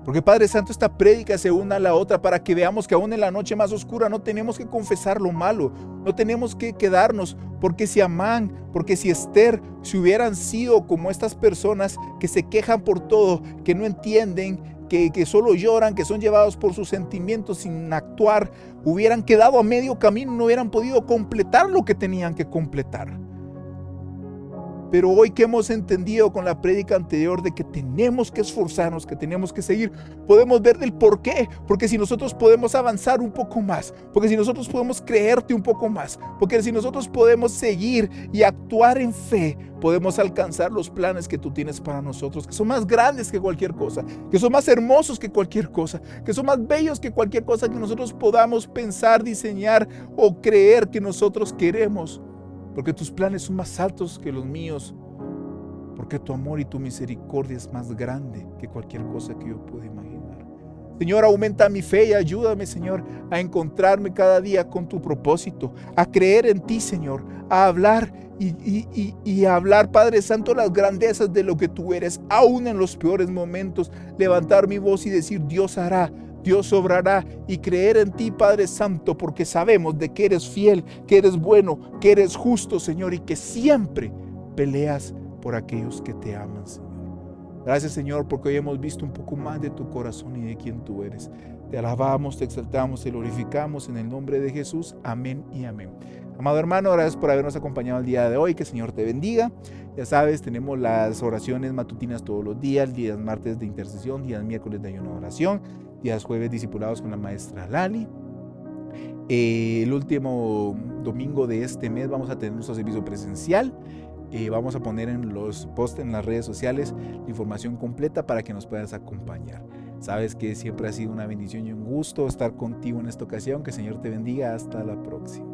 Porque, Padre Santo, esta prédica se una a la otra para que veamos que aún en la noche más oscura no tenemos que confesar lo malo, no tenemos que quedarnos, porque si Amán, porque si Esther, si hubieran sido como estas personas que se quejan por todo, que no entienden, que solo lloran, que son llevados por sus sentimientos sin actuar, hubieran quedado a medio camino, no hubieran podido completar lo que tenían que completar. Pero hoy que hemos entendido con la prédica anterior de que tenemos que esforzarnos, que tenemos que seguir, podemos ver del por qué. Porque si nosotros podemos avanzar un poco más, porque si nosotros podemos creerte un poco más, porque si nosotros podemos seguir y actuar en fe, podemos alcanzar los planes que tú tienes para nosotros, que son más grandes que cualquier cosa, que son más hermosos que cualquier cosa, que son más bellos que cualquier cosa que nosotros podamos pensar, diseñar o creer que nosotros queremos. Porque tus planes son más altos que los míos, porque tu amor y tu misericordia es más grande que cualquier cosa que yo pueda imaginar. Señor, aumenta mi fe y ayúdame, Señor, a encontrarme cada día con tu propósito, a creer en ti, Señor, a hablar y a hablar, Padre Santo, las grandezas de lo que tú eres, aún en los peores momentos, levantar mi voz y decir: Dios hará, Dios obrará, y creer en ti, Padre Santo, porque sabemos de que eres fiel, que eres bueno, que eres justo, Señor, y que siempre peleas por aquellos que te aman, Señor. Gracias, Señor, porque hoy hemos visto un poco más de tu corazón y de quién tú eres. Te alabamos, te exaltamos, te glorificamos en el nombre de Jesús. Amén y amén. Amado hermano, gracias por habernos acompañado el día de hoy. Que el Señor te bendiga. Ya sabes, tenemos las oraciones matutinas todos los días martes de intercesión, días miércoles de ayuno de oración, días jueves discipulados con la maestra Lali. El último domingo de este mes vamos a tener nuestro servicio presencial. Vamos a poner en los posts en las redes sociales la información completa para que nos puedas acompañar. Sabes que siempre ha sido una bendición y un gusto estar contigo en esta ocasión. Que el Señor te bendiga. Hasta la próxima.